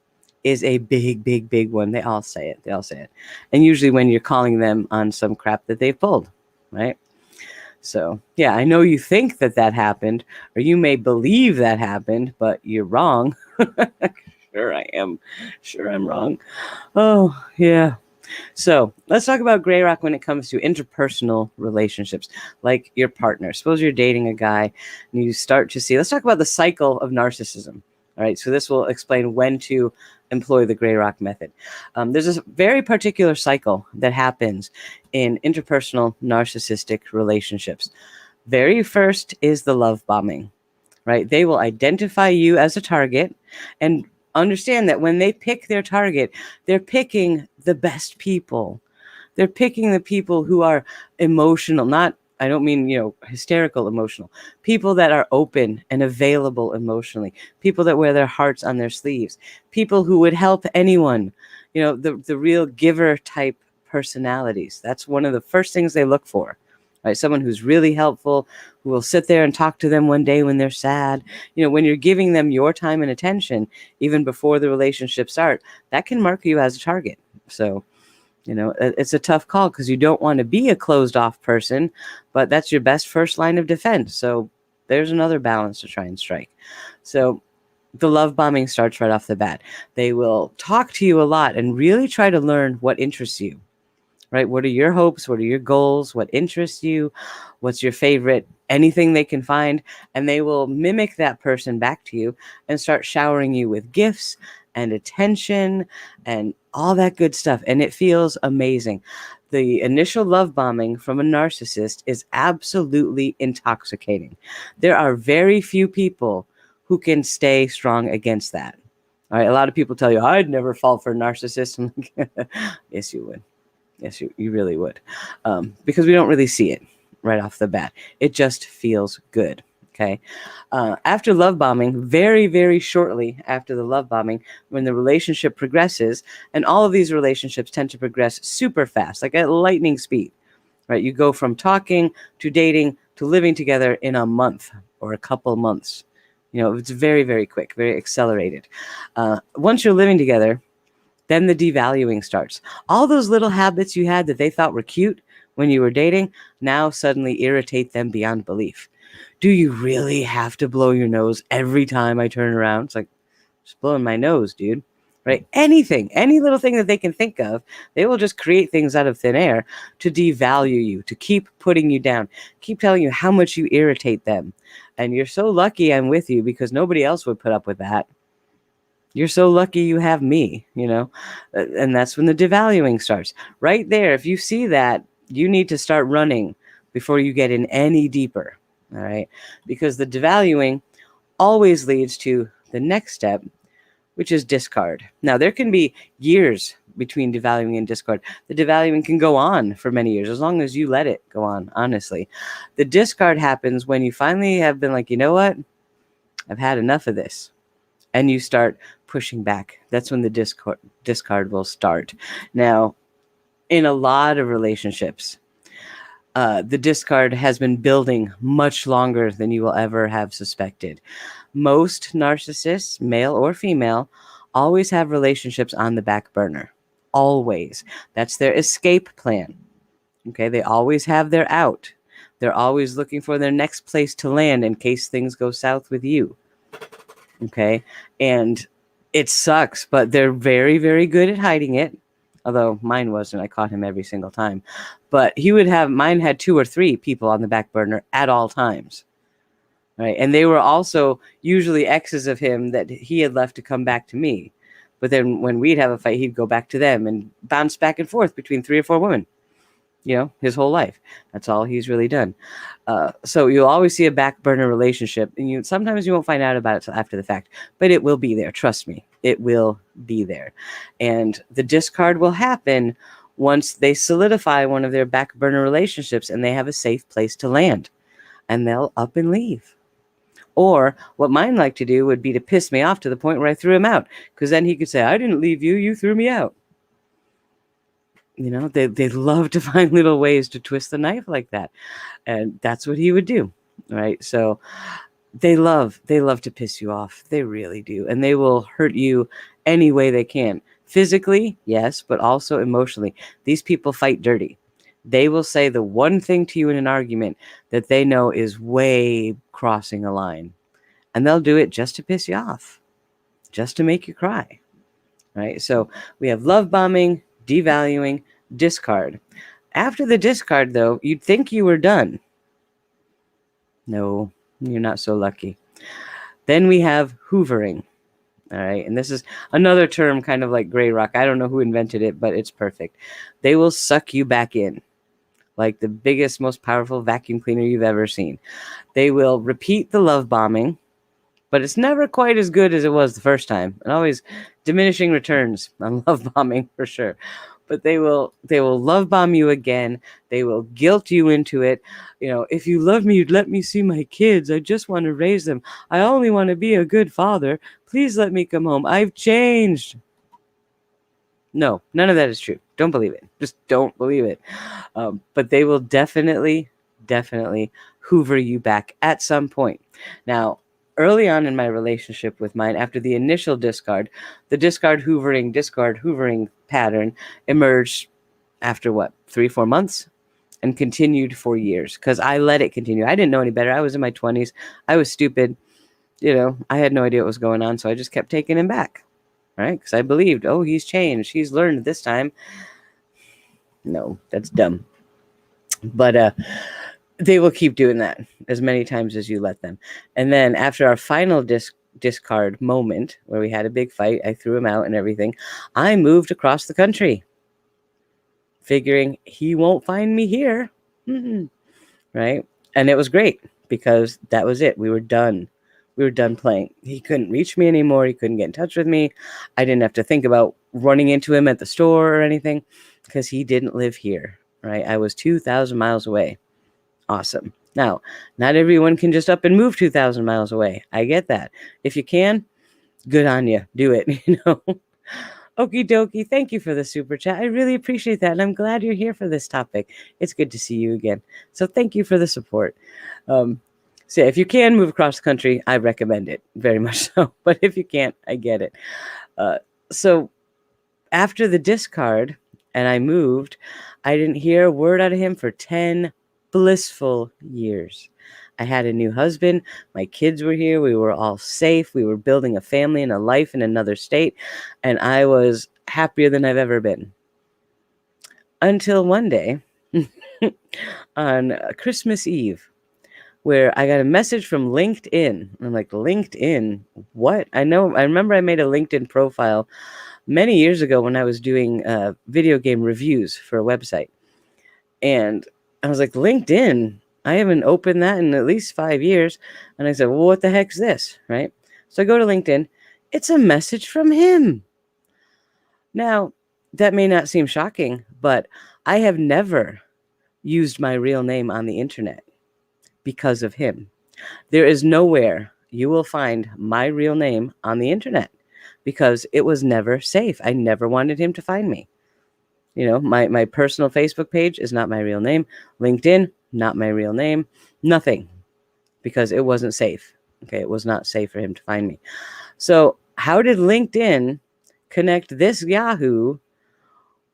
Is a big, big, big one. They all say it. They all say it. And usually when you're calling them on some crap that they've pulled, right? So, yeah, I know you think that happened, or you may believe that happened, but you're wrong. Sure I am. Sure I'm wrong. Oh, yeah. So let's talk about gray rock when it comes to interpersonal relationships, like your partner. Suppose you're dating a guy and you start to see, let's talk about the cycle of narcissism. All right. So this will explain when to employ the gray rock method. There's a very particular cycle that happens in interpersonal narcissistic relationships. Very first is the love bombing, right? They will identify you as a target and understand that when they pick their target, they're picking the best people. They're picking the people who are emotional, not, I don't mean, hysterical emotional, people that are open and available emotionally, people that wear their hearts on their sleeves, people who would help anyone, the real giver type personalities. That's one of the first things they look for. Right? Someone who's really helpful, who will sit there and talk to them one day when they're sad. When you're giving them your time and attention, even before the relationship starts, that can mark you as a target. So, it's a tough call because you don't want to be a closed off person, but that's your best first line of defense. So there's another balance to try and strike. So the love bombing starts right off the bat. They will talk to you a lot and really try to learn what interests you. Right? What are your hopes? What are your goals? What interests you? What's your favorite? Anything they can find. And they will mimic that person back to you and start showering you with gifts and attention and all that good stuff. And it feels amazing. The initial love bombing from a narcissist is absolutely intoxicating. There are very few people who can stay strong against that. All right. A lot of people tell you, I'd never fall for a narcissist. I'm like, yes, you would. Yes, you really would. Because we don't really see it right off the bat. It just feels good. Okay. After love bombing, very, very shortly after the love bombing, when the relationship progresses, and all of these relationships tend to progress super fast, like at lightning speed, right? You go from talking to dating to living together in a month or a couple months. It's very, very quick, very accelerated. Once you're living together, then the devaluing starts. All those little habits you had that they thought were cute when you were dating now suddenly irritate them beyond belief. Do you really have to blow your nose every time I turn around? It's like, just blowing my nose, dude. Right? Anything, any little thing that they can think of, they will just create things out of thin air to devalue you, to keep putting you down, keep telling you how much you irritate them. And you're so lucky I'm with you because nobody else would put up with that. You're so lucky you have me, and that's when the devaluing starts. Right there, if you see that, you need to start running before you get in any deeper, all right? Because the devaluing always leads to the next step, which is discard. Now, there can be years between devaluing and discard. The devaluing can go on for many years, as long as you let it go on, honestly. The discard happens when you finally have been like, you know what? I've had enough of this. And you start pushing back. That's when the discard will start. Now, in a lot of relationships, the discard has been building much longer than you will ever have suspected. Most narcissists, male or female, always have relationships on the back burner. Always. That's their escape plan. Okay, they always have their out. They're always looking for their next place to land in case things go south with you. Okay. And it sucks, but they're very, very good at hiding it. Although mine wasn't. I caught him every single time. But mine had 2 or 3 people on the back burner at all times. Right. And they were also usually exes of him that he had left to come back to me. But then when we'd have a fight, he'd go back to them and bounce back and forth between 3 or 4 women. His whole life. That's all he's really done. So you'll always see a back burner relationship, and sometimes you won't find out about it till after the fact, but it will be there. Trust me, it will be there. And the discard will happen once they solidify one of their back burner relationships and they have a safe place to land, and they'll up and leave. Or what mine liked to do would be to piss me off to the point where I threw him out, because then he could say, I didn't leave you, you threw me out. You know, they love to find little ways to twist the knife like that. And that's what he would do, right? So they love to piss you off. They really do. And they will hurt you any way they can. Physically, yes, but also emotionally. These people fight dirty. They will say the one thing to you in an argument that they know is way crossing a line. And they'll do it just to piss you off, just to make you cry, right? So we have love bombing, devaluing, discard. After the discard, though, you'd think you were done. No, you're not so lucky. Then we have hoovering. All right. And this is another term kind of like gray rock. I don't know who invented it, but it's perfect. They will suck you back in like the biggest, most powerful vacuum cleaner you've ever seen. They will repeat the love bombing, but it's never quite as good as it was the first time. And always diminishing returns on love bombing for sure. But they will love bomb you again. They will guilt you into it. You know, if you love me, you'd let me see my kids. I just want to raise them. I only want to be a good father. Please let me come home. I've changed. No, none of that is true. Don't believe it. Just don't believe it. But they will definitely hoover you back at some point. Now, early on in my relationship with mine, after the initial discard, the discard hoovering pattern emerged after 3-4 months and continued for years because I let it continue. I didn't know any better. I was in my 20s. I was stupid. You know, I had no idea what was going on. So I just kept taking him back, right? Because I believed, oh, he's changed. He's learned this time. No, that's dumb. But they will keep doing that as many times as you let them. And then after our final discard moment where we had a big fight, I threw him out and everything, I moved across the country figuring he won't find me here. Right? And it was great because that was it. We were done. We were done playing. He couldn't reach me anymore. He couldn't get in touch with me. I didn't have to think about running into him at the store or anything because he didn't live here. Right? I was 2,000 miles away. Awesome. Now, not everyone can just up and move 2,000 miles away. I get that. If you can, good on you. Do it, you know. Okie dokie. Thank you for the super chat. I really appreciate that. And I'm glad you're here for this topic. It's good to see you again. So thank you for the support. So yeah, if you can move across the country, I recommend it very much so. But if you can't, I get it. So after the discard and I moved, I didn't hear a word out of him for 10 blissful years. I had a new husband. My kids were here. We were all safe. We were building a family and a life in another state. And I was happier than I've ever been. Until one day on Christmas Eve, where I got a message from LinkedIn. I'm like, LinkedIn? What? I remember I made a LinkedIn profile many years ago when I was doing video game reviews for a website. And I was like, LinkedIn? I haven't opened that in at least 5 years. And I said, well, what the heck's this? Right? So I go to LinkedIn. It's a message from him. Now, that may not seem shocking, but I have never used my real name on the internet because of him. There is nowhere you will find my real name on the internet because it was never safe. I never wanted him to find me. You know, my personal Facebook page is not my real name. LinkedIn, not my real name. Nothing. Because it wasn't safe. Okay, it was not safe for him to find me. So how did LinkedIn connect this Yahoo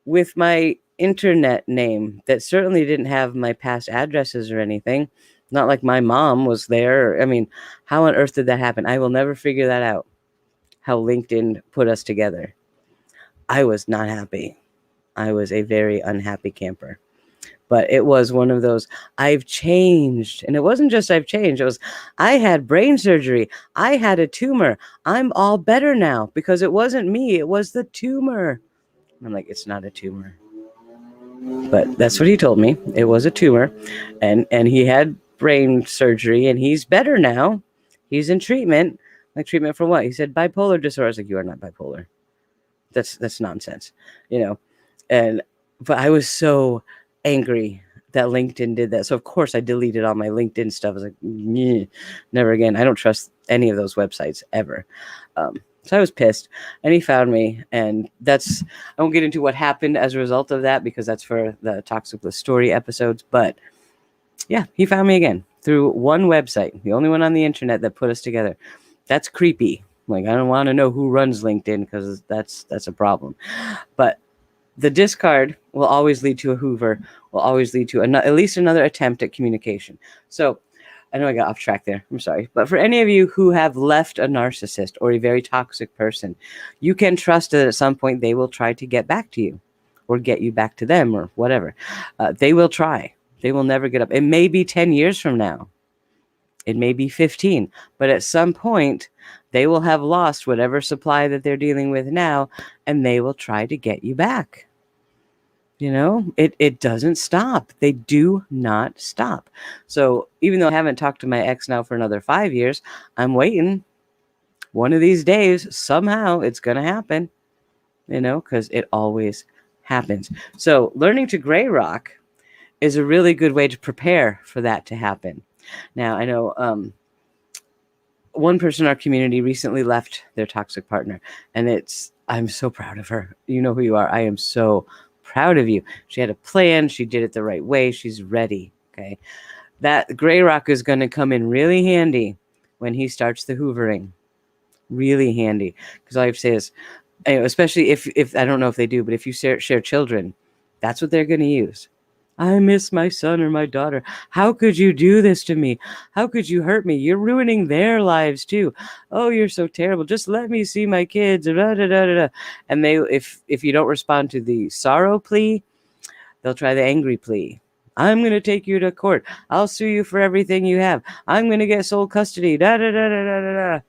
with my internet name that certainly didn't have my past addresses or anything? Not like my mom was there. I mean, how on earth did that happen? I will never figure that out. How LinkedIn put us together. I was not happy. I was a very unhappy camper. But it was one of those, I've changed. And it wasn't just I've changed. It was, I had brain surgery. I had a tumor. I'm all better now because it wasn't me. It was the tumor. I'm like, it's not a tumor. But that's what he told me. It was a tumor. And he had brain surgery and he's better now. He's in treatment. Like, treatment for what? He said bipolar disorder. I was like, you are not bipolar. That's nonsense, you know. But I was so angry that LinkedIn did that. So of course I deleted all my LinkedIn stuff. I was like, never again. I don't trust any of those websites ever. So I was pissed, and he found me, and I won't get into what happened as a result of that because that's for the ToxicBliss story episodes. But yeah, he found me again through one website, the only one on the internet that put us together. That's creepy. Like, I don't want to know who runs LinkedIn because that's a problem. But the discard will always lead to a Hoover, will always lead to at least another attempt at communication. So I know I got off track there. I'm sorry. But for any of you who have left a narcissist or a very toxic person, you can trust that at some point they will try to get back to you or get you back to them or whatever. They will try. They will never get up. It may be 10 years from now. It may be 15. But at some point, they will have lost whatever supply that they're dealing with now, and they will try to get you back. You know, it doesn't stop. They do not stop. So even though I haven't talked to my ex now for another 5 years, I'm waiting. One of these days, somehow it's going to happen, you know, because it always happens. So learning to gray rock is a really good way to prepare for that to happen. Now, I know one person in our community recently left their toxic partner, and I'm so proud of her. You know who you are. I am so proud of you. She had a plan. She did it the right way. She's ready. Okay. That gray rock is going to come in really handy when he starts the hoovering. Really handy. Because all I have to say is, especially if I don't know if they do, but if you share children, that's what they're going to use. I miss my son or my daughter. How could you do this to me? How could you hurt me? You're ruining their lives too. Oh, you're so terrible. Just let me see my kids. And if you don't respond to the sorrow plea, they'll try the angry plea. I'm going to take you to court. I'll sue you for everything you have. I'm going to get sole custody. Right?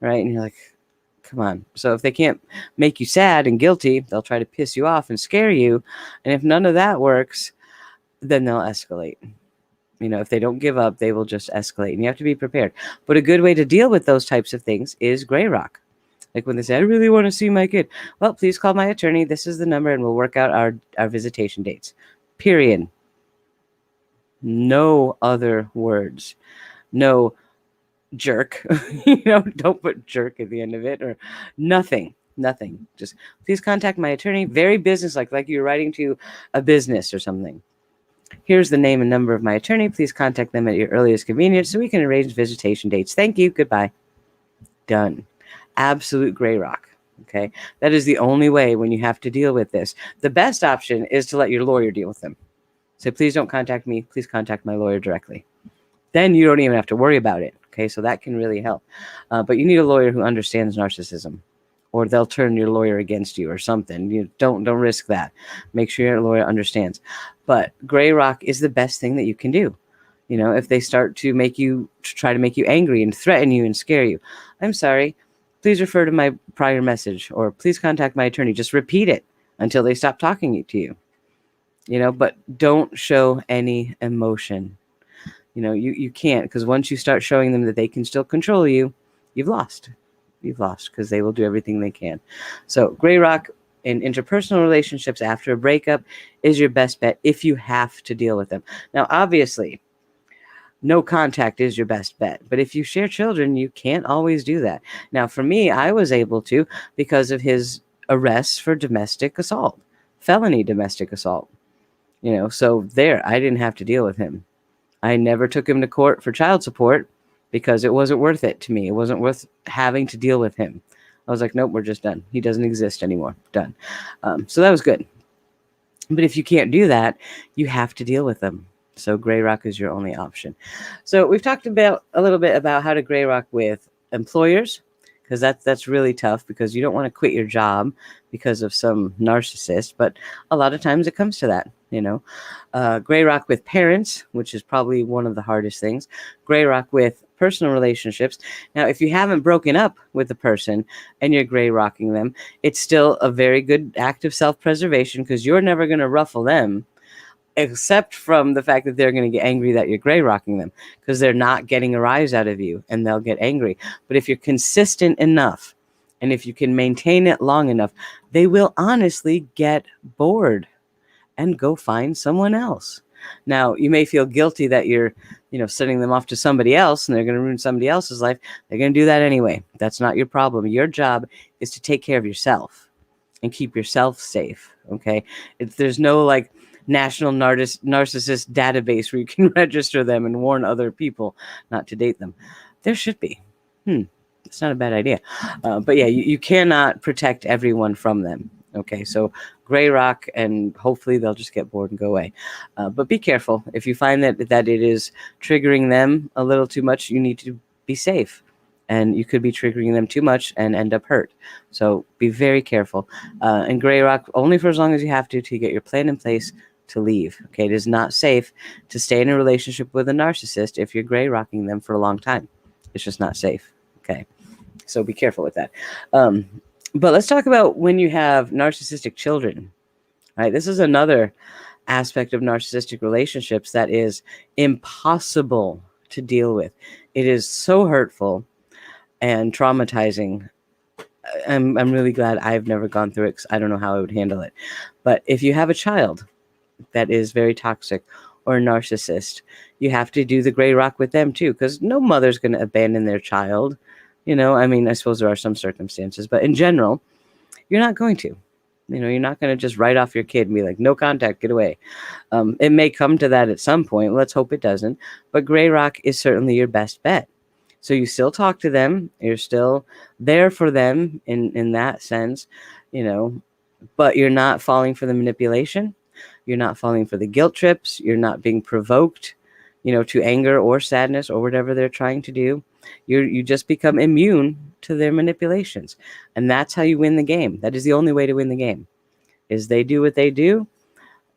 And you're like, come on. So if they can't make you sad and guilty, they'll try to piss you off and scare you. And if none of that works, then they'll escalate. You know, if they don't give up, they will just escalate, and you have to be prepared. But a good way to deal with those types of things is gray rock. Like when they say, I really want to see my kid. Well, please call my attorney. This is the number, and we'll work out our visitation dates. Period. No other words. No jerk. Don't put jerk at the end of it, or nothing. Nothing. Just please contact my attorney. Very businesslike, like you're writing to a business or something. Here's the name and number of my attorney. Please contact them at your earliest convenience so we can arrange visitation dates. Thank you. Goodbye. Done. Absolute gray rock. Okay. That is the only way when you have to deal with this. The best option is to let your lawyer deal with them. Say, please don't contact me. Please contact my lawyer directly. Then you don't even have to worry about it. Okay. So that can really help. But you need a lawyer who understands narcissism, or they'll turn your lawyer against you or something. You don't risk that. Make sure your lawyer understands. But gray rock is the best thing that you can do. You know, if they start to try to make you angry and threaten you and scare you, I'm sorry, please refer to my prior message, or please contact my attorney. Just repeat it until they stop talking to you. You know, but don't show any emotion. You know, you can't, because once you start showing them that they can still control you, you've lost. You've lost, because they will do everything they can. So gray rock in interpersonal relationships after a breakup is your best bet if you have to deal with them. Now, obviously, no contact is your best bet. But if you share children, you can't always do that. Now, for me, I was able to because of his arrests for domestic assault, felony domestic assault. You know, so I didn't have to deal with him. I never took him to court for child support because it wasn't worth it to me. It wasn't worth having to deal with him. I was like, nope, we're just done. He doesn't exist anymore. Done. So that was good. But if you can't do that, you have to deal with them. So gray rock is your only option. So we've talked a little bit about how to gray rock with employers, because that's really tough, because you don't want to quit your job because of some narcissist. But a lot of times it comes to that, you know. Gray rock with parents, which is probably one of the hardest things. Gray rock with personal relationships. Now, if you haven't broken up with the person and you're gray rocking them, it's still a very good act of self-preservation, because you're never going to ruffle them, except from the fact that they're going to get angry that you're gray rocking them, because they're not getting a rise out of you and they'll get angry. But if you're consistent enough, and if you can maintain it long enough, they will honestly get bored and go find someone else. Now, you may feel guilty that you're, sending them off to somebody else and they're going to ruin somebody else's life. They're going to do that anyway. That's not your problem. Your job is to take care of yourself and keep yourself safe. Okay. There's no like national narcissist database where you can register them and warn other people not to date them. There should be. It's not a bad idea. But yeah, you cannot protect everyone from them. Okay, so gray rock, and hopefully they'll just get bored and go away. But be careful. If you find that it is triggering them a little too much, you need to be safe. And you could be triggering them too much and end up hurt. So be very careful. And gray rock only for as long as you have to get your plan in place to leave. Okay, it is not safe to stay in a relationship with a narcissist if you're gray rocking them for a long time. It's just not safe. Okay, so be careful with that. But let's talk about when you have narcissistic children. All right, this is another aspect of narcissistic relationships that is impossible to deal with. It is so hurtful and traumatizing. I'm really glad I've never gone through it because I don't know how I would handle it. But if you have a child that is very toxic or a narcissist, you have to do the gray rock with them too, because no mother's going to abandon their child. I suppose there are some circumstances, but in general, you're not going to. You're not going to just write off your kid and be like, no contact, get away. It may come to that at some point. Let's hope it doesn't. But gray rock is certainly your best bet. So you still talk to them. You're still there for them in that sense, but you're not falling for the manipulation. You're not falling for the guilt trips. You're not being provoked, to anger or sadness or whatever they're trying to do. You just become immune to their manipulations. And that's how you win the game. That is the only way to win the game, is they do what they do.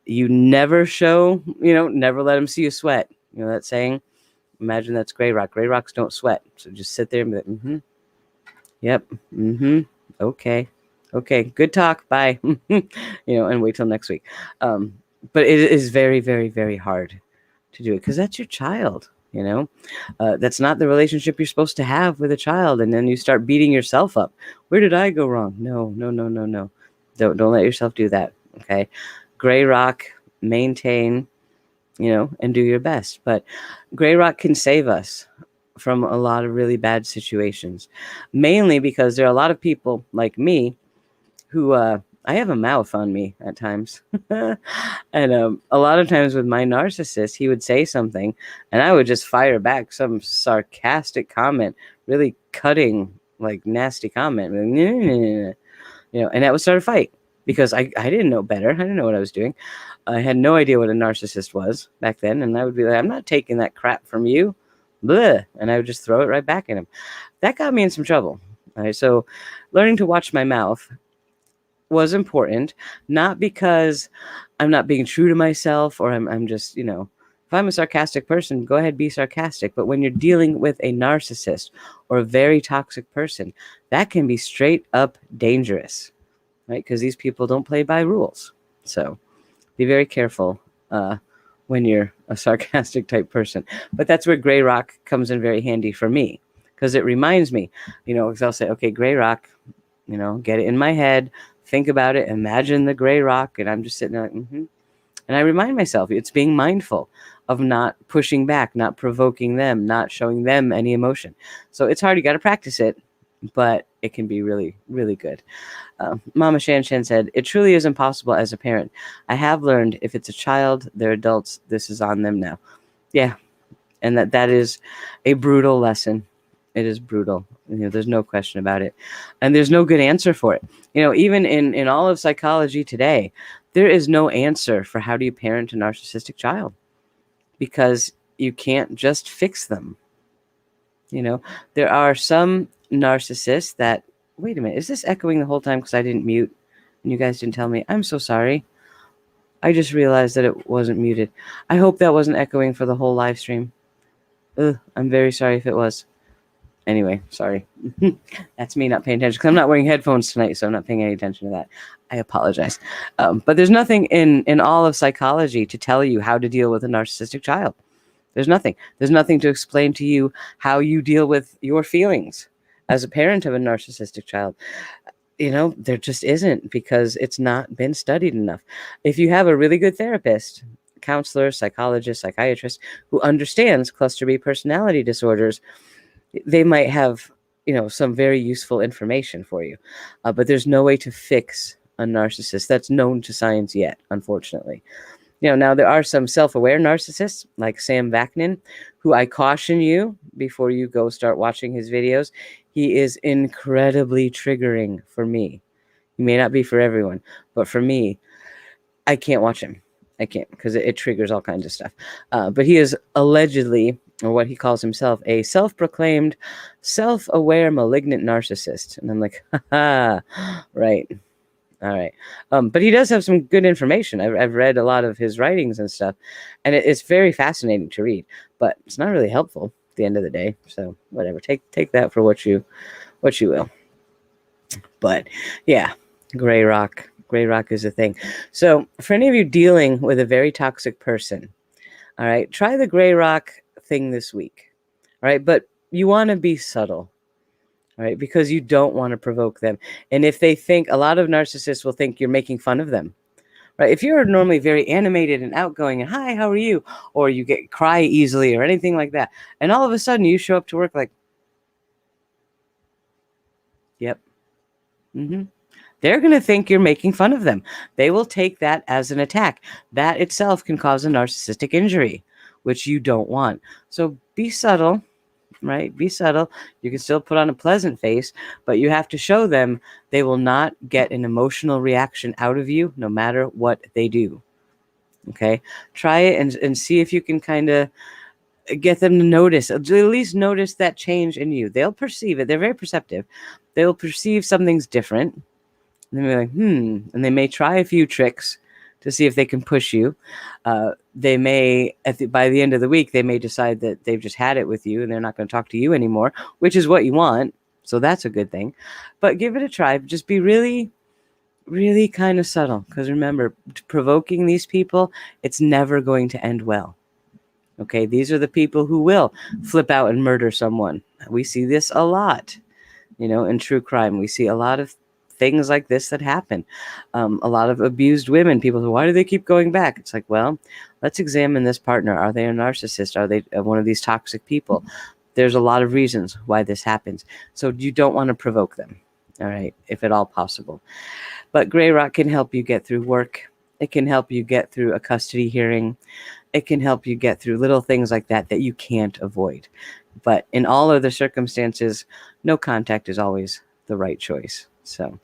You never show, never let them see you sweat. That saying? Imagine that's gray rock. Gray rocks don't sweat. So just sit there and be like, yep, okay, good talk, bye. And wait till next week. But it is very, very, very hard to do it because that's your child. That's not the relationship you're supposed to have with a child. And then you start beating yourself up. Where did I go wrong? No. Don't let yourself do that. Okay. Gray rock, maintain, and do your best. But gray rock can save us from a lot of really bad situations, mainly because there are a lot of people like me who, I have a mouth on me at times. And a lot of times with my narcissist, he would say something and I would just fire back some sarcastic comment, really cutting, like nasty comment, and that would start a fight because I didn't know better. I didn't know what I was doing. I had no idea what a narcissist was back then. And I would be like, I'm not taking that crap from you. Bleh. And I would just throw it right back at him. That got me in some trouble. All right, so learning to watch my mouth was important, not because I'm not being true to myself or I'm just, if I'm a sarcastic person, go ahead, be sarcastic. But when you're dealing with a narcissist or a very toxic person, that can be straight up dangerous, right? Because these people don't play by rules. So be very careful when you're a sarcastic type person. But that's where gray rock comes in very handy for me, because it reminds me, because I'll say, okay, gray rock, get it in my head, think about it, imagine the gray rock, and I'm just sitting there like, And I remind myself, it's being mindful of not pushing back, not provoking them, not showing them any emotion. So it's hard. You got to practice it, but it can be really, really good. Mama Shan said, it truly is impossible as a parent. I have learned if it's a child, they're adults, this is on them now. Yeah. And that is a brutal lesson. It is brutal. There's no question about it. And there's no good answer for it. Even in all of psychology today, there is no answer for how do you parent a narcissistic child, because you can't just fix them. There are some narcissists that, wait a minute, is this echoing the whole time because I didn't mute and you guys didn't tell me? I'm so sorry. I just realized that it wasn't muted. I hope that wasn't echoing for the whole live stream. I'm very sorry if it was. Anyway, sorry. That's me not paying attention because I'm not wearing headphones tonight, so I'm not paying any attention to that. I apologize. But there's nothing in all of psychology to tell you how to deal with a narcissistic child. There's nothing. There's nothing to explain to you how you deal with your feelings as a parent of a narcissistic child. There just isn't, because it's not been studied enough. If you have a really good therapist counselor, psychologist, psychiatrist who understands cluster B personality disorders, they might have, some very useful information for you. But there's no way to fix a narcissist that's known to science yet, unfortunately. Now there are some self-aware narcissists like Sam Vaknin, who I caution you before you go start watching his videos. He is incredibly triggering for me. He may not be for everyone, but for me, I can't watch him. I can't, because it triggers all kinds of stuff. But he is allegedly, or what he calls himself, a self-proclaimed, self-aware malignant narcissist. And I'm like, haha, right. All right. But he does have some good information. I've read a lot of his writings and stuff, and it's very fascinating to read, but it's not really helpful at the end of the day. So whatever, take that for what you will. But yeah, gray rock is a thing. So for any of you dealing with a very toxic person, all right, try the gray rock thing this week. All right. But you want to be subtle. Right? Because you don't want to provoke them. And if they think, a lot of narcissists will think you're making fun of them, right? If you're normally very animated and outgoing and, hi, how are you? Or you cry easily or anything like that. And all of a sudden you show up to work like, yep. They're going to think you're making fun of them. They will take that as an attack. That itself can cause a narcissistic injury, which you don't want. So be subtle. Right? Be subtle. You can still put on a pleasant face, but you have to show them they will not get an emotional reaction out of you no matter what they do. Okay? Try it and see if you can kind of get them to notice, at least notice that change in you. They'll perceive it. They're very perceptive. They'll perceive something's different. And they'll be like, and they may try a few tricks to see if they can push you. They may, by the end of the week, they may decide that they've just had it with you and they're not going to talk to you anymore, which is what you want. So that's a good thing. But give it a try. Just be really, really kind of subtle. Because remember, provoking these people, it's never going to end well. Okay, these are the people who will flip out and murder someone. We see this a lot, in true crime. We see a lot of things like this that happen. A lot of abused women, people say, why do they keep going back? It's like, well, let's examine this partner. Are they a narcissist? Are they one of these toxic people? There's a lot of reasons why this happens. So you don't want to provoke them, all right, if at all possible. But gray rock can help you get through work. It can help you get through a custody hearing. It can help you get through little things like that you can't avoid. But in all other circumstances, no contact is always the right choice. So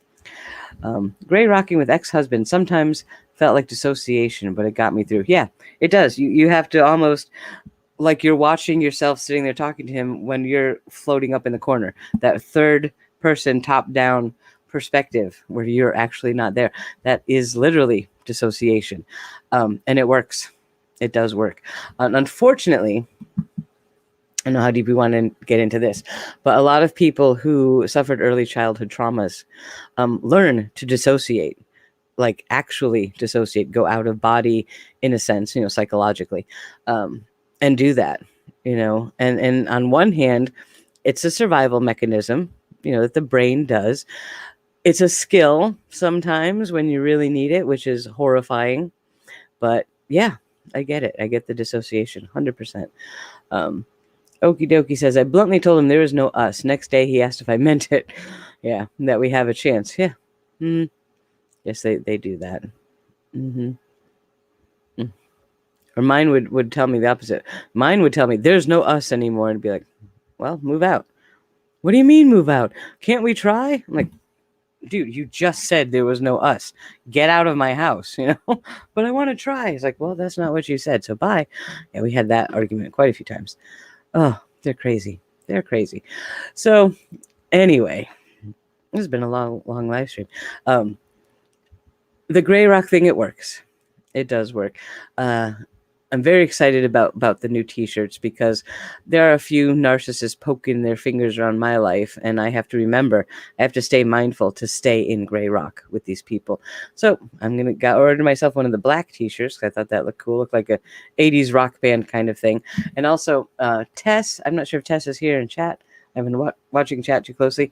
gray rocking with ex-husband sometimes felt like dissociation, but it got me through. Yeah, it does. You have to almost, like you're watching yourself sitting there talking to him when you're floating up in the corner. That third person top-down perspective where you're actually not there. That is literally dissociation. And it works. It does work. Unfortunately, I don't know how deep we want to get into this, but a lot of people who suffered early childhood traumas learn to dissociate, like actually dissociate, go out of body in a sense, psychologically, and do that, and on one hand, it's a survival mechanism, that the brain does. It's a skill sometimes when you really need it, which is horrifying, but yeah, I get it. I get the dissociation 100%. Okie dokie says, I bluntly told him there is no us. Next day, he asked if I meant it. Yeah, that we have a chance. Yeah. Yes, they do that. Or mine would tell me the opposite. Mine would tell me, there's no us anymore. And be like, well, move out. What do you mean move out? Can't we try? I'm like, dude, you just said there was no us. Get out of my house, But I want to try. He's like, well, that's not what you said. So bye. Yeah, we had that argument quite a few times. Oh, they're crazy. They're crazy. So anyway, this has been a long live stream. The gray rock thing, it works. It does work. I'm very excited about the new t-shirts because there are a few narcissists poking their fingers around my life, and I have to remember, I have to stay mindful to stay in gray rock with these people. So I'm going to order myself one of the black t-shirts because I thought that looked cool. Looked like a 80s rock band kind of thing. And also Tess, I'm not sure if Tess is here in chat. I've been watching chat too closely.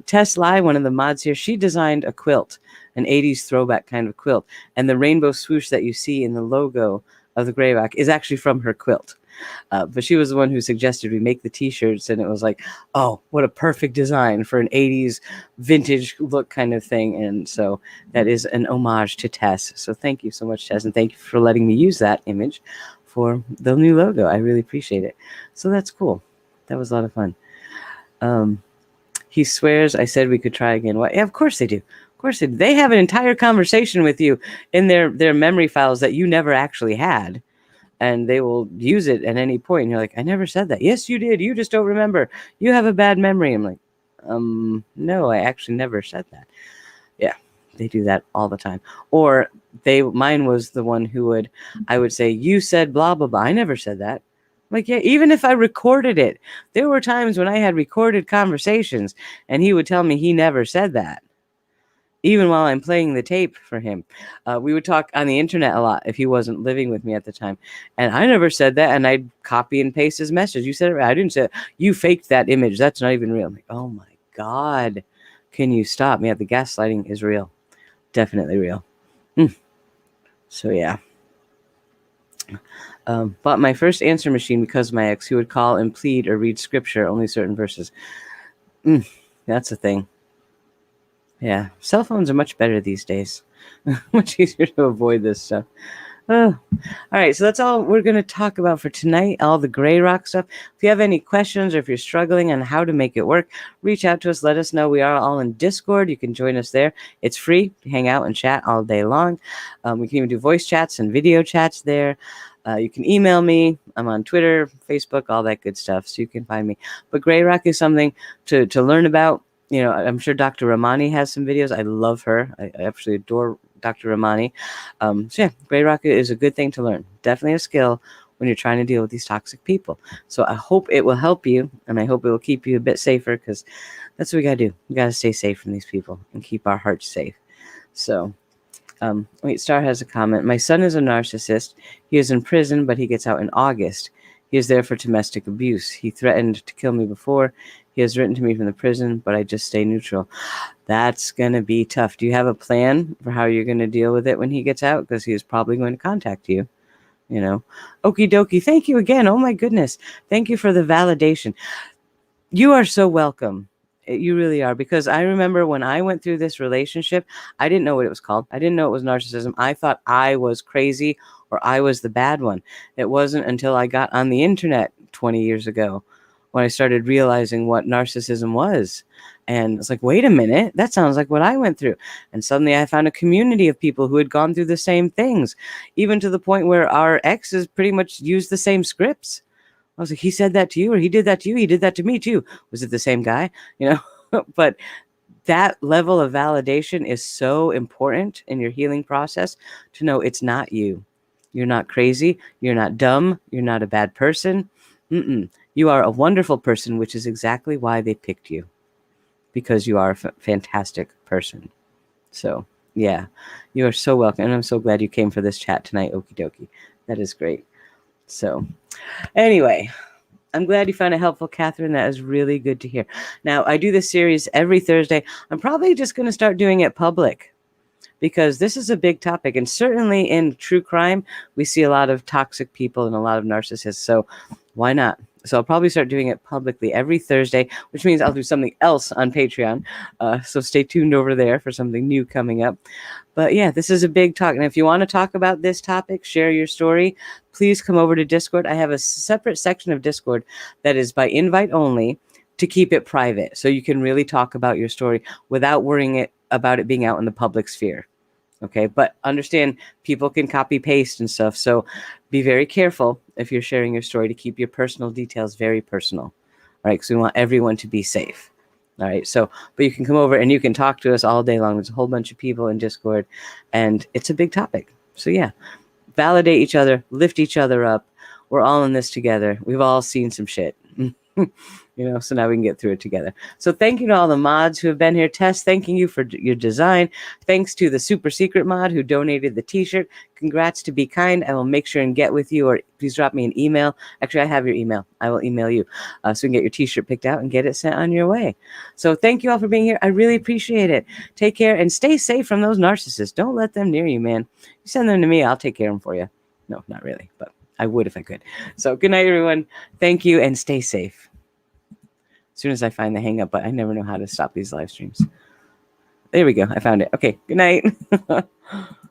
Tess Lai, one of the mods here, she designed a quilt, an 80s throwback kind of quilt. And the rainbow swoosh that you see in the logo of the Grey Rock is actually from her quilt. But she was the one who suggested we make the t-shirts, and it was like, oh, what a perfect design for an 80s vintage look kind of thing. And so that is an homage to Tess. So thank you so much, Tess, and thank you for letting me use that image for the new logo. I really appreciate it. So that's cool. That was a lot of fun. He swears I said we could try again. Well, yeah, of course they do. Of course they do. They have an entire conversation with you in their memory files that you never actually had. And they will use it at any point. And you're like, I never said that. Yes, you did. You just don't remember. You have a bad memory. I'm like, no, I actually never said that. Yeah, they do that all the time. Or mine was the one who I would say, you said blah, blah, blah. I never said that. I'm like, yeah, even if I recorded it, there were times when I had recorded conversations and he would tell me he never said that. Even while I'm playing the tape for him. We would talk on the internet a lot if he wasn't living with me at the time. And I never said that, and I'd copy and paste his message. You said it right. I didn't say it. You faked that image. That's not even real. I'm like, oh my God. Can you stop? Yeah, the gaslighting is real. Definitely real. So yeah. Bought my first answer machine because of my ex, who would call and plead or read scripture, only certain verses. That's a thing. Yeah, cell phones are much better these days. Much easier to avoid this stuff. Oh. All right, so that's all we're going to talk about for tonight, all the Grey Rock stuff. If you have any questions or if you're struggling on how to make it work, reach out to us. Let us know. We are all in Discord. You can join us there. It's free to hang out and chat all day long. We can even do voice chats and video chats there. You can email me. I'm on Twitter, Facebook, all that good stuff, so you can find me. But Grey Rock is something to learn about. You know, I'm sure Dr. Ramani has some videos. I love her. I absolutely adore Dr. Ramani. So yeah, Grey Rock is a good thing to learn. Definitely a skill when you're trying to deal with these toxic people. So I hope it will help you, and I hope it will keep you a bit safer, because that's what we got to do. We got to stay safe from these people and keep our hearts safe. So, wait, Star has a comment. My son is a narcissist. He is in prison, but he gets out in August. He is there for domestic abuse. He threatened to kill me before. He has written to me from the prison, but I just stay neutral. That's going to be tough. Do you have a plan for how you're going to deal with it when he gets out? Because he is probably going to contact you. You know, okie dokie. Thank you again. Oh my goodness. Thank you for the validation. You are so welcome. You really are. Because I remember when I went through this relationship, I didn't know what it was called. I didn't know it was narcissism. I thought I was crazy or I was the bad one. It wasn't until I got on the internet 20 years ago when I started realizing what narcissism was. And it's like, wait a minute, that sounds like what I went through. And suddenly I found a community of people who had gone through the same things, even to the point where our exes pretty much used the same scripts. I was like, he said that to you, or he did that to you. He did that to me too. Was it the same guy? You know, but that level of validation is so important in your healing process to know it's not you. You're not crazy. You're not dumb. You're not a bad person. You are a wonderful person, which is exactly why they picked you, because you are a fantastic person. So, yeah, you are so welcome. And I'm so glad you came for this chat tonight. Okie dokie. That is great. So, anyway, I'm glad you found it helpful, Catherine. That is really good to hear. Now, I do this series every Thursday. I'm probably just going to start doing it public, because this is a big topic. And certainly in true crime, we see a lot of toxic people and a lot of narcissists. So why not? So I'll probably start doing it publicly every Thursday, which means I'll do something else on Patreon. So stay tuned over there for something new coming up. But yeah, this is a big talk. And if you want to talk about this topic, share your story, please come over to Discord. I have a separate section of Discord that is by invite only, to keep it private, so you can really talk about your story without worrying about it being out in the public sphere. Okay, but understand people can copy paste and stuff, so be very careful if you're sharing your story to keep your personal details very personal. All right, because we want everyone to be safe. All right, so, but you can come over and you can talk to us all day long. There's a whole bunch of people in Discord, and it's a big topic. So yeah, validate each other, lift each other up. We're all in this together. We've all seen some shit. So now we can get through it together. So thank you to all the mods who have been here. Tess, thanking you for your design. Thanks to the super secret mod who donated the t-shirt. Congrats to Be Kind. I will make sure and get with you, or please drop me an email. Actually, I have your email. I will email you so we can get your t-shirt picked out and get it sent on your way. So thank you all for being here. I really appreciate it. Take care and stay safe from those narcissists. Don't let them near you, man. You send them to me, I'll take care of them for you. No, not really, but I would if I could. So good night, everyone. Thank you and stay safe. As soon as I find the hang up, but I never know how to stop these live streams. There we go. I found it. Okay. Good night.